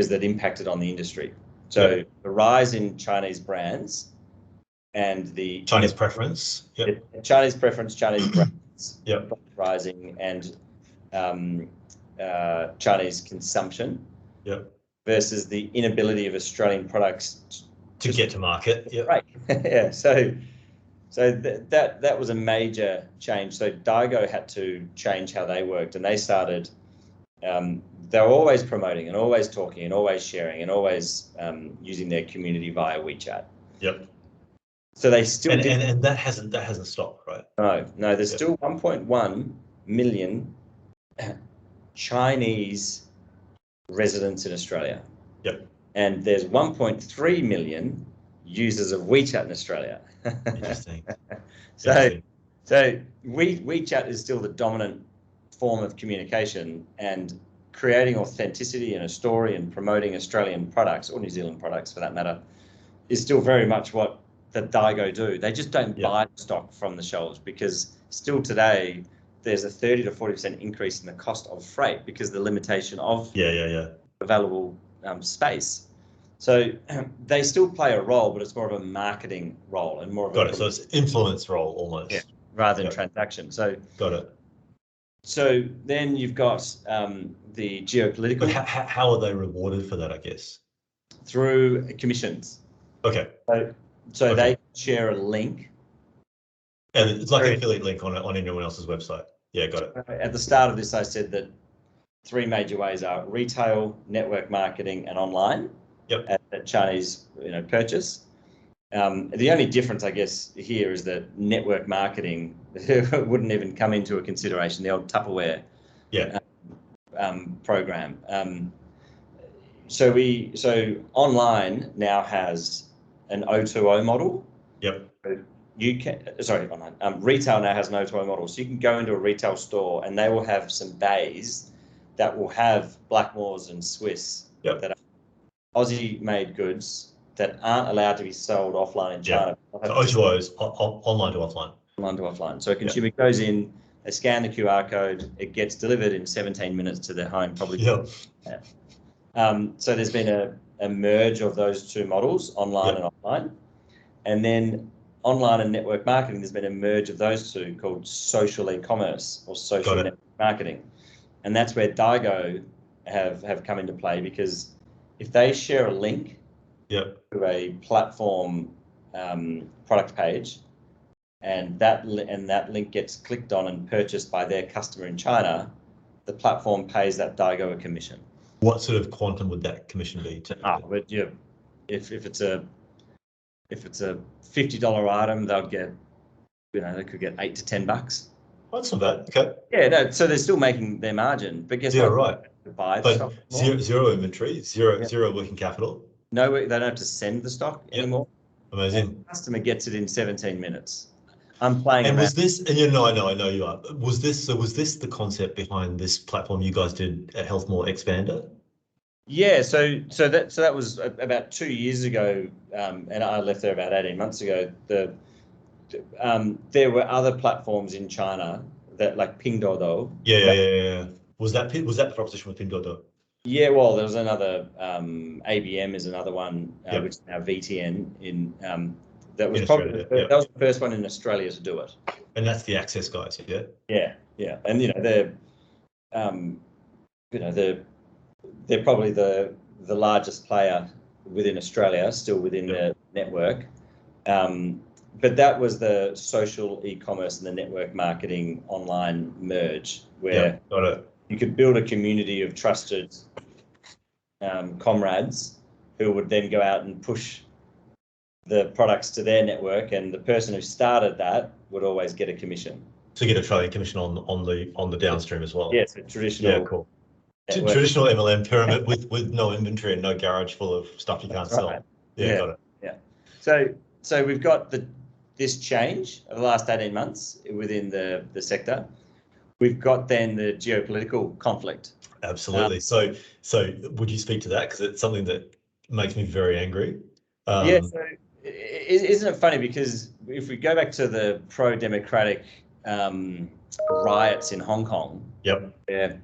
impacted on the industry. So the rise in Chinese brands and the Chinese preference. Chinese preference, Chinese brands rising, and Chinese consumption versus the inability of Australian products to get to market. Right. Yeah. So that was a major change. So Daigou had to change how they worked, and they started. They were always promoting and always talking and always sharing and always using their community via WeChat. Yep. So they still and that hasn't stopped, right? No. There's still 1.1 million Chinese residents in Australia. Yep. And there's 1.3 million users of WeChat in Australia. Interesting. So WeChat is still the dominant form of communication, and creating authenticity in a story and promoting Australian products, or New Zealand products for that matter, is still very much what the Daigou do. They just don't buy stock from the shelves, because still today there's a 30 to 40% increase in the cost of freight because of the limitation of available space. So they still play a role, but it's more of a marketing role and more of So it's influence role almost. Rather than transaction. So got it. So then you've got the geopolitical. But how are they rewarded for that, I guess? Through commissions. Okay. So they share a link. And it's like an affiliate link on anyone else's website. Yeah, got it. At the start of this, I said that three major ways are retail, network marketing, and online. Yep. At Chinese, purchase. The only difference, I guess, here is that network marketing wouldn't even come into a consideration. The old Tupperware program. So online now has an O2O model. Yep. Retail now has an O2O model. So you can go into a retail store and they will have some bays that will have Blackmores and Swisse that are Aussie-made goods that aren't allowed to be sold offline in China. So O2O is online to offline. Online to offline. So a consumer goes in, they scan the QR code, it gets delivered in 17 minutes to their home, probably. So there's been a merge of those two models, online and offline. And then online and network marketing, there's been a merge of those two called social e-commerce or social network marketing. And that's where Daigou have come into play, because if they share a link to a platform product page, and that link gets clicked on and purchased by their customer in China, the platform pays that Daigou a commission. What sort of quantum would that commission be? If it's a $50 item, they'll get, they could get $8 to $10. That's not bad. Okay. Yeah, no. So they're still making their margin, but guess what? Right. To buy the stock zero inventory, zero working capital. No, they don't have to send the stock anymore. Amazing. The customer gets it in 17 minutes. I'm playing And around. was this, and I know you are. Was this the concept behind this platform you guys did at Healthmore Expander? Yeah, so that was about 2 years ago, and I left there about 18 months ago. There were other platforms in China that like Pinduoduo. Yeah. Was that the proposition with Pinduoduo? Yeah, well, there was another ABM is another one, Yep. which is now VTN in that was In probably Australia, that was the first one in Australia to do it. And that's the access guys, yeah. Yeah, and they're they're probably the largest player within Australia, still within the network. But that was the social e-commerce and the network marketing online merge, where got it. you could build a community of trusted comrades who would then go out and push the products to their network, and the person who started that would always get a commission. So you get a trading commission on the downstream as well. Yes, traditional. Yeah, cool. Traditional MLM pyramid with no inventory and no garage full of stuff you can't sell. Right. Yeah, got it. Yeah. So we've got this change of the last 18 months within the sector. We've got then the geopolitical conflict. Absolutely. So would you speak to that? Because it's something that makes me very angry. Yeah. So isn't it funny? Because if we go back to the pro-democratic riots in Hong Kong. Yep. Yeah.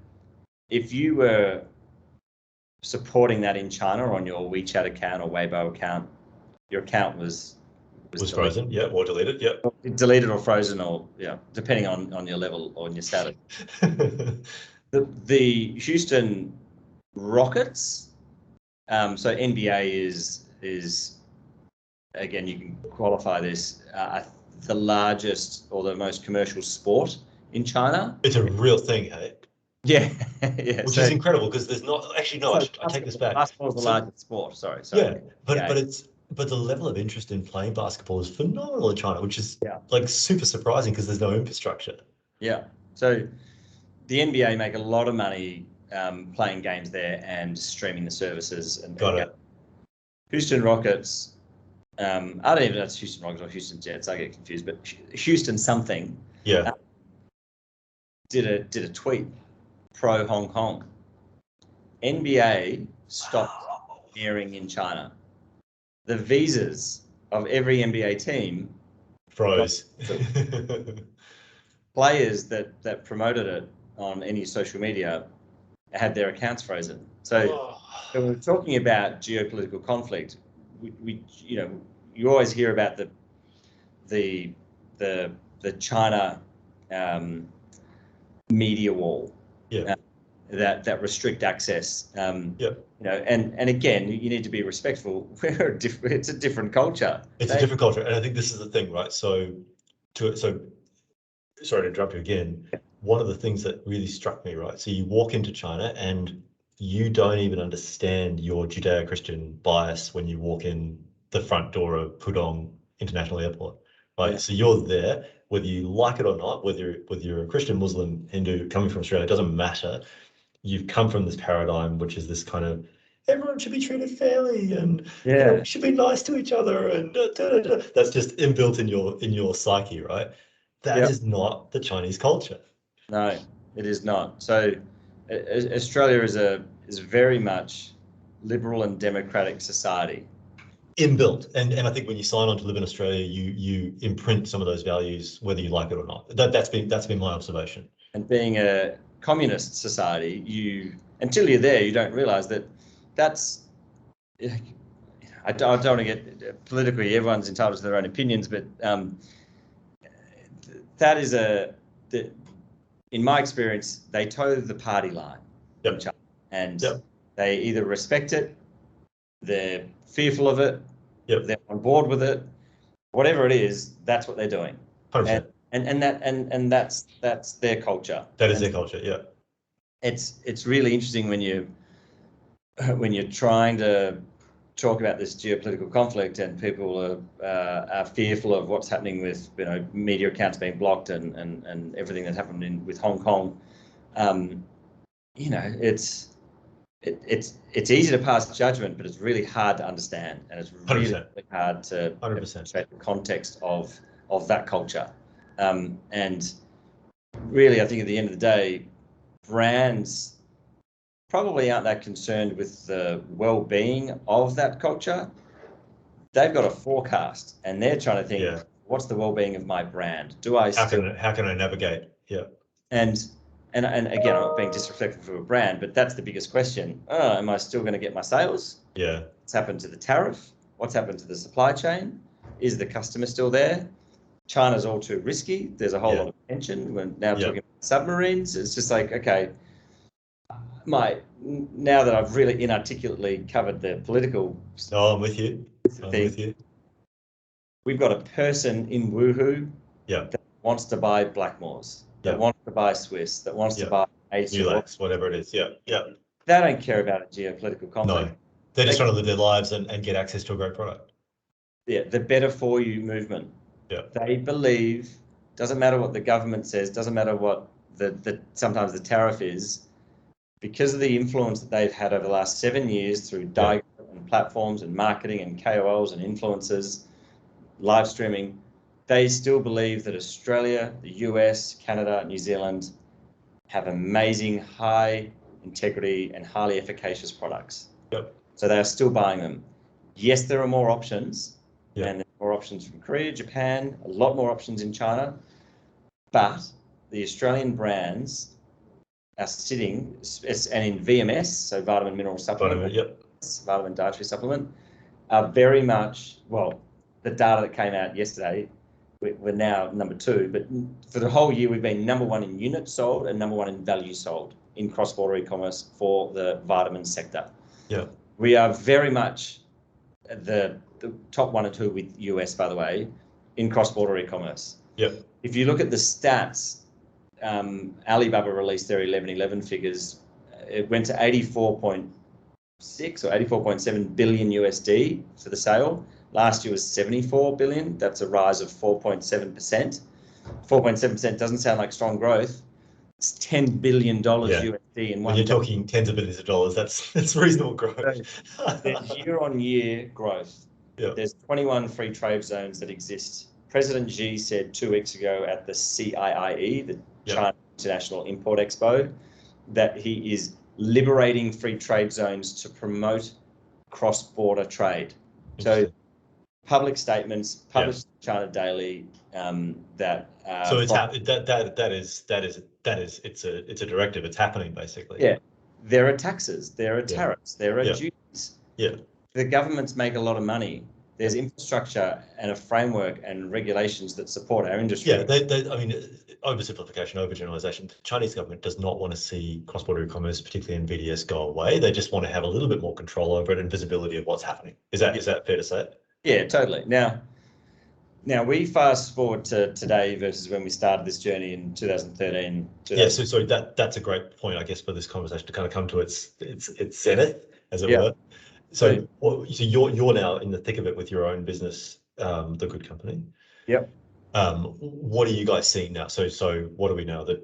If you were supporting that in China on your WeChat account or Weibo account, your account was frozen, yeah, or deleted, yeah. Deleted or frozen, or depending on your level or on your status. the Houston Rockets, so NBA is again, you can qualify this the largest or the most commercial sport in China. It's a real thing, hey? Yeah, Which is incredible because there's not actually no. I take this back. Basketball is the largest sport. Sorry. Yeah, but the level of interest in playing basketball is phenomenal in China, which is like super surprising because there's no infrastructure. Yeah. So the NBA make a lot of money playing games there and streaming the services. And got it. Houston Rockets. I don't even know if it's Houston Rockets or Houston Jets. I get confused, but Houston something. Yeah. Did a tweet pro Hong Kong. NBA stopped airing in China. The visas of every NBA team froze. Players that promoted it on any social media had their accounts frozen. So when we're talking about geopolitical conflict, we you always hear about the China media wall. Yeah. That restrict access. And again, you need to be respectful. It's a different culture. It's a different culture, and I think this is the thing, right? So sorry to interrupt you again. One of the things that really struck me, right? So you walk into China and you don't even understand your Judeo-Christian bias when you walk in the front door of Pudong International Airport, right? Yeah. So you're there, whether you like it or not, whether you're a Christian, Muslim, Hindu, coming from Australia, it doesn't matter. You've come from this paradigm, which is this kind of everyone should be treated fairly and should be nice to each other, and that's just inbuilt in your psyche, right? That is not the Chinese culture. No, it is not. So Australia is very much liberal and democratic society. Inbuilt, and I think when you sign on to live in Australia, you imprint some of those values, whether you like it or not. That's been my observation. And being a communist society, until you're there, you don't realise that's. I don't want to get politically. Everyone's entitled to their own opinions, but that is in my experience, they toe the party line. Yep. And they either respect it, they're fearful of it, they're on board with it, whatever it is, that's what they're doing. 100%. And that's their culture. That is their culture, yeah. It's really interesting when you're trying to talk about this geopolitical conflict and people are fearful of what's happening with media accounts being blocked and everything that's happened with Hong Kong. It's easy to pass judgment, but it's really hard to understand, and it's really 100%. hard to 100% appreciate the context of that culture. And really, I think at the end of the day, brands probably aren't that concerned with the well-being of that culture. They've got a forecast, and they're trying to think, what's the well-being of my brand? How can I navigate? Yeah. And again, I'm not being disrespectful for a brand, but that's the biggest question. Am I still going to get my sales? Yeah. What's happened to the tariff? What's happened to the supply chain? Is the customer still there? China's all too risky. There's a whole lot of tension. We're now talking about submarines. It's just like, okay, now that I've really inarticulately covered the political I'm with you. We've got a person in Woohoo that wants to buy Blackmores, that wants to buy Swisse, that wants to buy Relax, whatever it is. Yeah. They don't care about a geopolitical conflict. No, they're just trying to live their lives and get access to a great product. Yeah, the better for you movement. Yeah. They believe, doesn't matter what the government says, doesn't matter what sometimes the tariff is, because of the influence that they've had over the last 7 years through Daigou and platforms and marketing and KOLs and influencers, live streaming, they still believe that Australia, the US, Canada, New Zealand have amazing high integrity and highly efficacious products. Yep. So they are still buying them. Yes, there are more options, and there are more options from Korea, Japan, a lot more options in China, but the Australian brands are sitting, and in VMS, so vitamin mineral supplement, vitamin dietary supplement, are very much, well, the data that came out yesterday, we're now number 2, but for the whole year, we've been number 1 in units sold and number 1 in value sold in cross-border e-commerce for the vitamin sector. Yeah. We are very much the top 1 and 2 with US, by the way, in cross-border e-commerce. Yeah. If you look at the stats, Alibaba released their 11/11 figures. It went to 84.6 or 84.7 billion USD for the sale. Last year was 74 billion. That's a rise of 4.7%. 4.7% doesn't sound like strong growth. It's $10 billion USD in one. When you're talking tens of billions of dollars, that's reasonable growth. There's year-on-year growth. Yeah. There's 21 free trade zones that exist. President Xi said 2 weeks ago at the CIIE, the China International Import Expo, that he is liberating free trade zones to promote cross-border trade. So public statements published in China Daily that. So it's it's a directive. It's happening basically. Yeah, there are taxes, there are tariffs, there are duties. Yeah. The governments make a lot of money. There's infrastructure and a framework and regulations that support our industry. Yeah, I mean, oversimplification, overgeneralization. The Chinese government does not want to see cross-border e-commerce, particularly in VDS, go away. They just want to have a little bit more control over it and visibility of what's happening. Is that fair to say? Yeah, totally. Now we fast forward to today versus when we started this journey in 2013. Yeah, so that's a great point, I guess, for this conversation to kind of come to its zenith, as it were. So you're now in the thick of it with your own business, The Good Company. Yep. What are you guys seeing now? So what are we now? The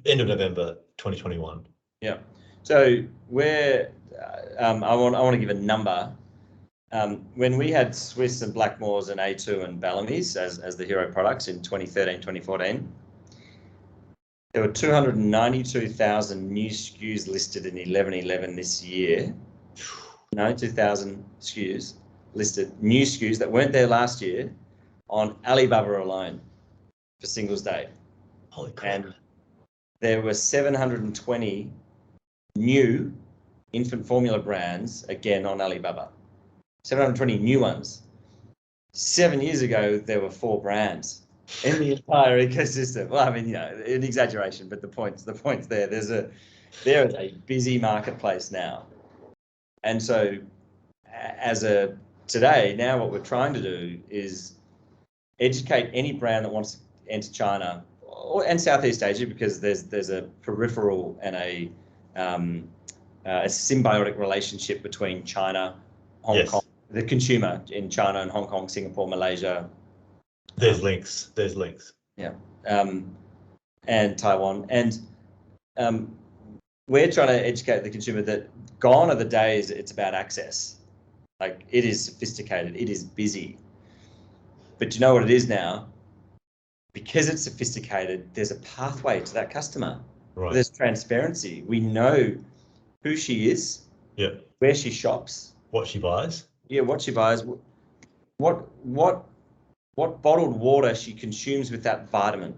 end of November 2021. Yeah. So we're I want to give a number. When we had Swisse and Blackmores and A2 and Bellamy's as the hero products in 2013, 2014, there were 292,000 new SKUs listed in 11/11 this year. 92,000 SKUs listed, new SKUs that weren't there last year on Alibaba alone for Singles Day. Holy crap. And there were 720 new infant formula brands again on Alibaba. 720 new ones. 7 years ago, there were 4 brands in the entire ecosystem. Well, I mean, an exaggeration, but the point's there. There is a busy marketplace now. And so today, now what we're trying to do is educate any brand that wants to enter China and Southeast Asia, because there's a peripheral and a symbiotic relationship between China, Hong Kong, the consumer in China and Hong Kong, Singapore, Malaysia. There's links. Yeah. And Taiwan. And we're trying to educate the consumer that gone are the days it's about access. Like, it is sophisticated, it is busy. But you know what it is now? because it's sophisticated, there's a pathway to that customer. Right. There's transparency. We know who she is, Yeah. where she shops, What she buys. yeah, what she buys, what bottled water she consumes with that vitamin.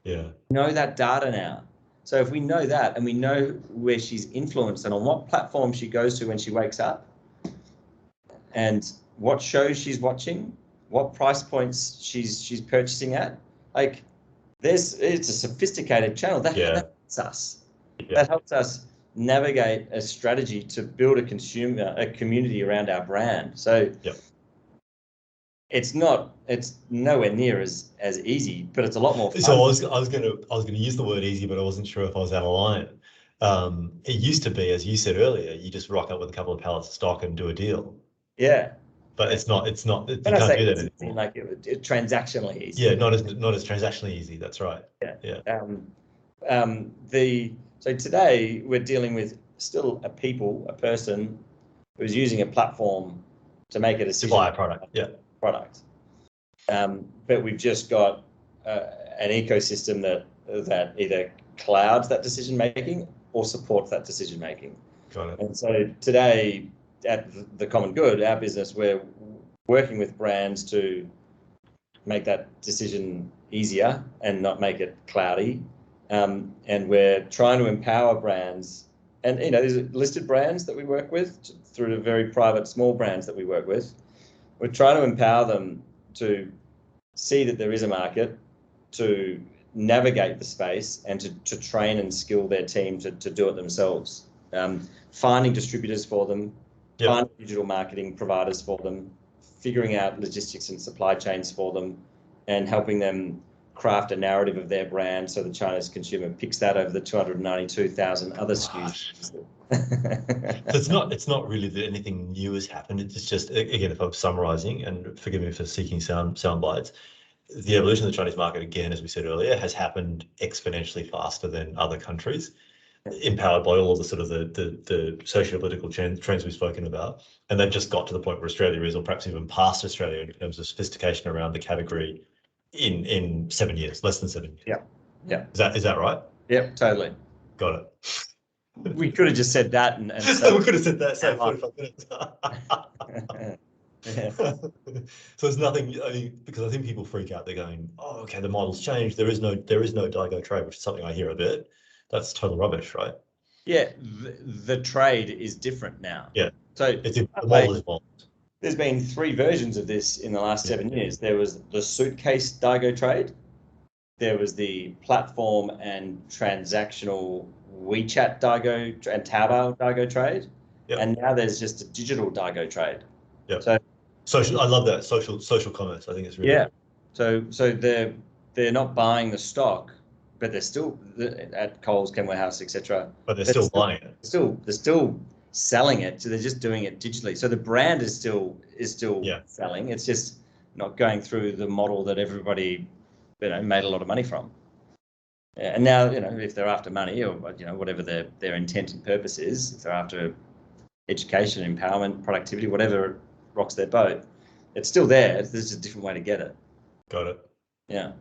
Yeah. We know that data now. So if we know that, and we know where she's influenced and on what platform she goes to when she wakes up, and what shows she's watching, what price points she's purchasing at, like it's a sophisticated channel that helps us. Yeah. That helps us navigate a strategy to build a community around our brand. So it's nowhere near as easy, but it's a lot more fun. So I was gonna use the word easy, but I wasn't sure if I was out of line. It used to be, as you said earlier, you just rock up with a couple of pallets of stock and do a deal. Yeah. But it's not. You can't do that anymore. Like it transactionally easy. Yeah, not as transactionally easy. That's right. Yeah. So today we're dealing with still a person who's using a platform to make a decision. To buy a product. Yeah. But we've just got an ecosystem that either clouds that decision making or supports that decision making. Got it. And so today, at the Common Good, our business, we're working with brands to make that decision easier and not make it cloudy. And we're trying to empower brands. And there's listed brands that we work with through to very private small brands that we work with. We're trying to empower them to see that there is a market, to navigate the space, and to train and skill their team to do it themselves. Finding distributors for them, finding digital marketing providers for them, figuring out logistics and supply chains for them, and helping them craft a narrative of their brand so the Chinese consumer picks that over the 292,000 other SKUs. So it's not really that anything new has happened. It's just, again, if I'm summarizing, and forgive me for seeking sound bites, the evolution of the Chinese market, again, as we said earlier, has happened exponentially faster than other countries, empowered by all of the sort of the socio-political trends we've spoken about. And they've just got to the point where Australia is, or perhaps even past Australia, in terms of sophistication around the category in 7 years, less than 7 years. Yeah. Is that right? Yep, totally. Got it. We could have just said that and so we could have said that, say 45 minutes. So it's nothing, because I think people freak out. They're going, oh, okay, the model's changed. There is no Daigou trade, which is something I hear a bit. That's total rubbish, right? Yeah, the trade is different now. Yeah. So the model is evolved. There's been 3 versions of this in the last 7 years. There was the suitcase Daigou trade. There was the platform and transactional WeChat Daigou and Taobao Daigou trade. Yep. And now there's just a digital Daigou trade. Yeah. So social, I love that social commerce. I think it's really good. So they're not buying the stock, but they're still at Coles, Ken Warehouse, etc. But they're still buying it. They're still selling it. So they're just doing it digitally. So the brand is still selling. It's just not going through the model that everybody made a lot of money from. Yeah, and now if they're after money or whatever their intent and purpose is, if they're after education, empowerment, productivity, whatever rocks their boat, it's still there. There's just a different way to get it. Got it. Yeah.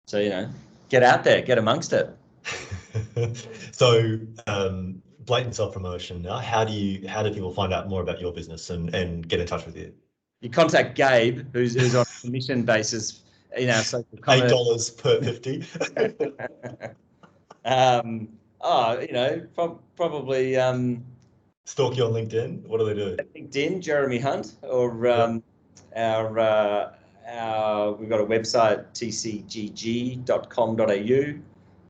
So get out there, get amongst it. So blatant self-promotion. Now, how do people find out more about your business and get in touch with you? You contact Gabe, who's on a commission basis. So $8 per 50. Probably. Stalk you on LinkedIn. What do they do? LinkedIn, Jeremy Hunt, or we've got a website, tcgg.com.au,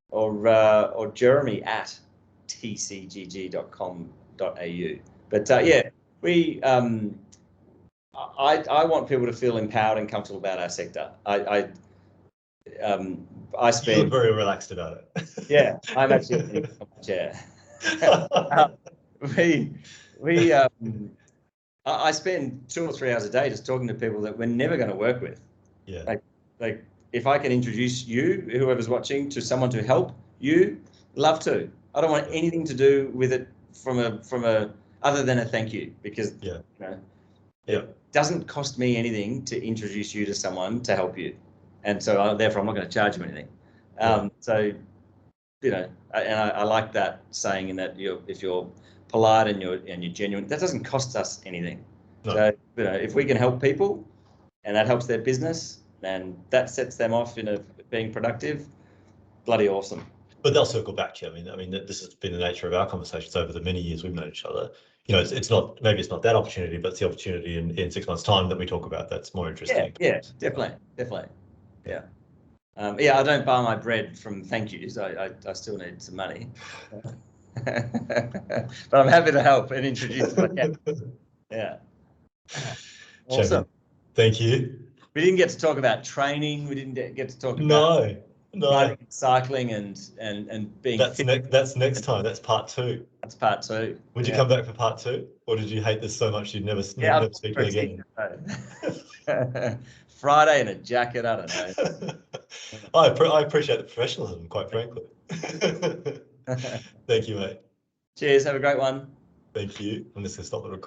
or Jeremy at tcgg.com.au. But I want people to feel empowered and comfortable about our sector. I spend. You look very relaxed about it. Yeah, I'm actually in my chair. I spend 2 or 3 hours a day just talking to people that we're never going to work with. Yeah. Like if I can introduce you, whoever's watching, to someone to help you, love to. I don't want anything to do with it from a other than a thank you, because it doesn't cost me anything to introduce you to someone to help you. and so therefore I'm not going to charge you anything. So, I like that saying, in that if you're polite and you're genuine, that doesn't cost us anything. No. So, if we can help people and that helps their business and that sets them off in being productive, bloody awesome. But they'll circle back to you. I mean, this has been the nature of our conversations over the many years we've known each other. It's not that opportunity, but it's the opportunity in 6 months' time that we talk about that's more interesting. Yeah, definitely. Yeah. I don't buy my bread from thank yous. I still need some money. But I'm happy to help and introduce if I can. Yeah. Awesome. Champion. Thank you. We didn't get to talk about training. We didn't get to talk about cycling and being fit. That's next time. That's part 2. That's part 2. Would you come back for part 2, or did you hate this so much you'd never speak again? Friday in a jacket. I don't know. I appreciate the professionalism, quite frankly. Thank you, mate. Cheers. Have a great one. Thank you. I'm just going to stop the recording.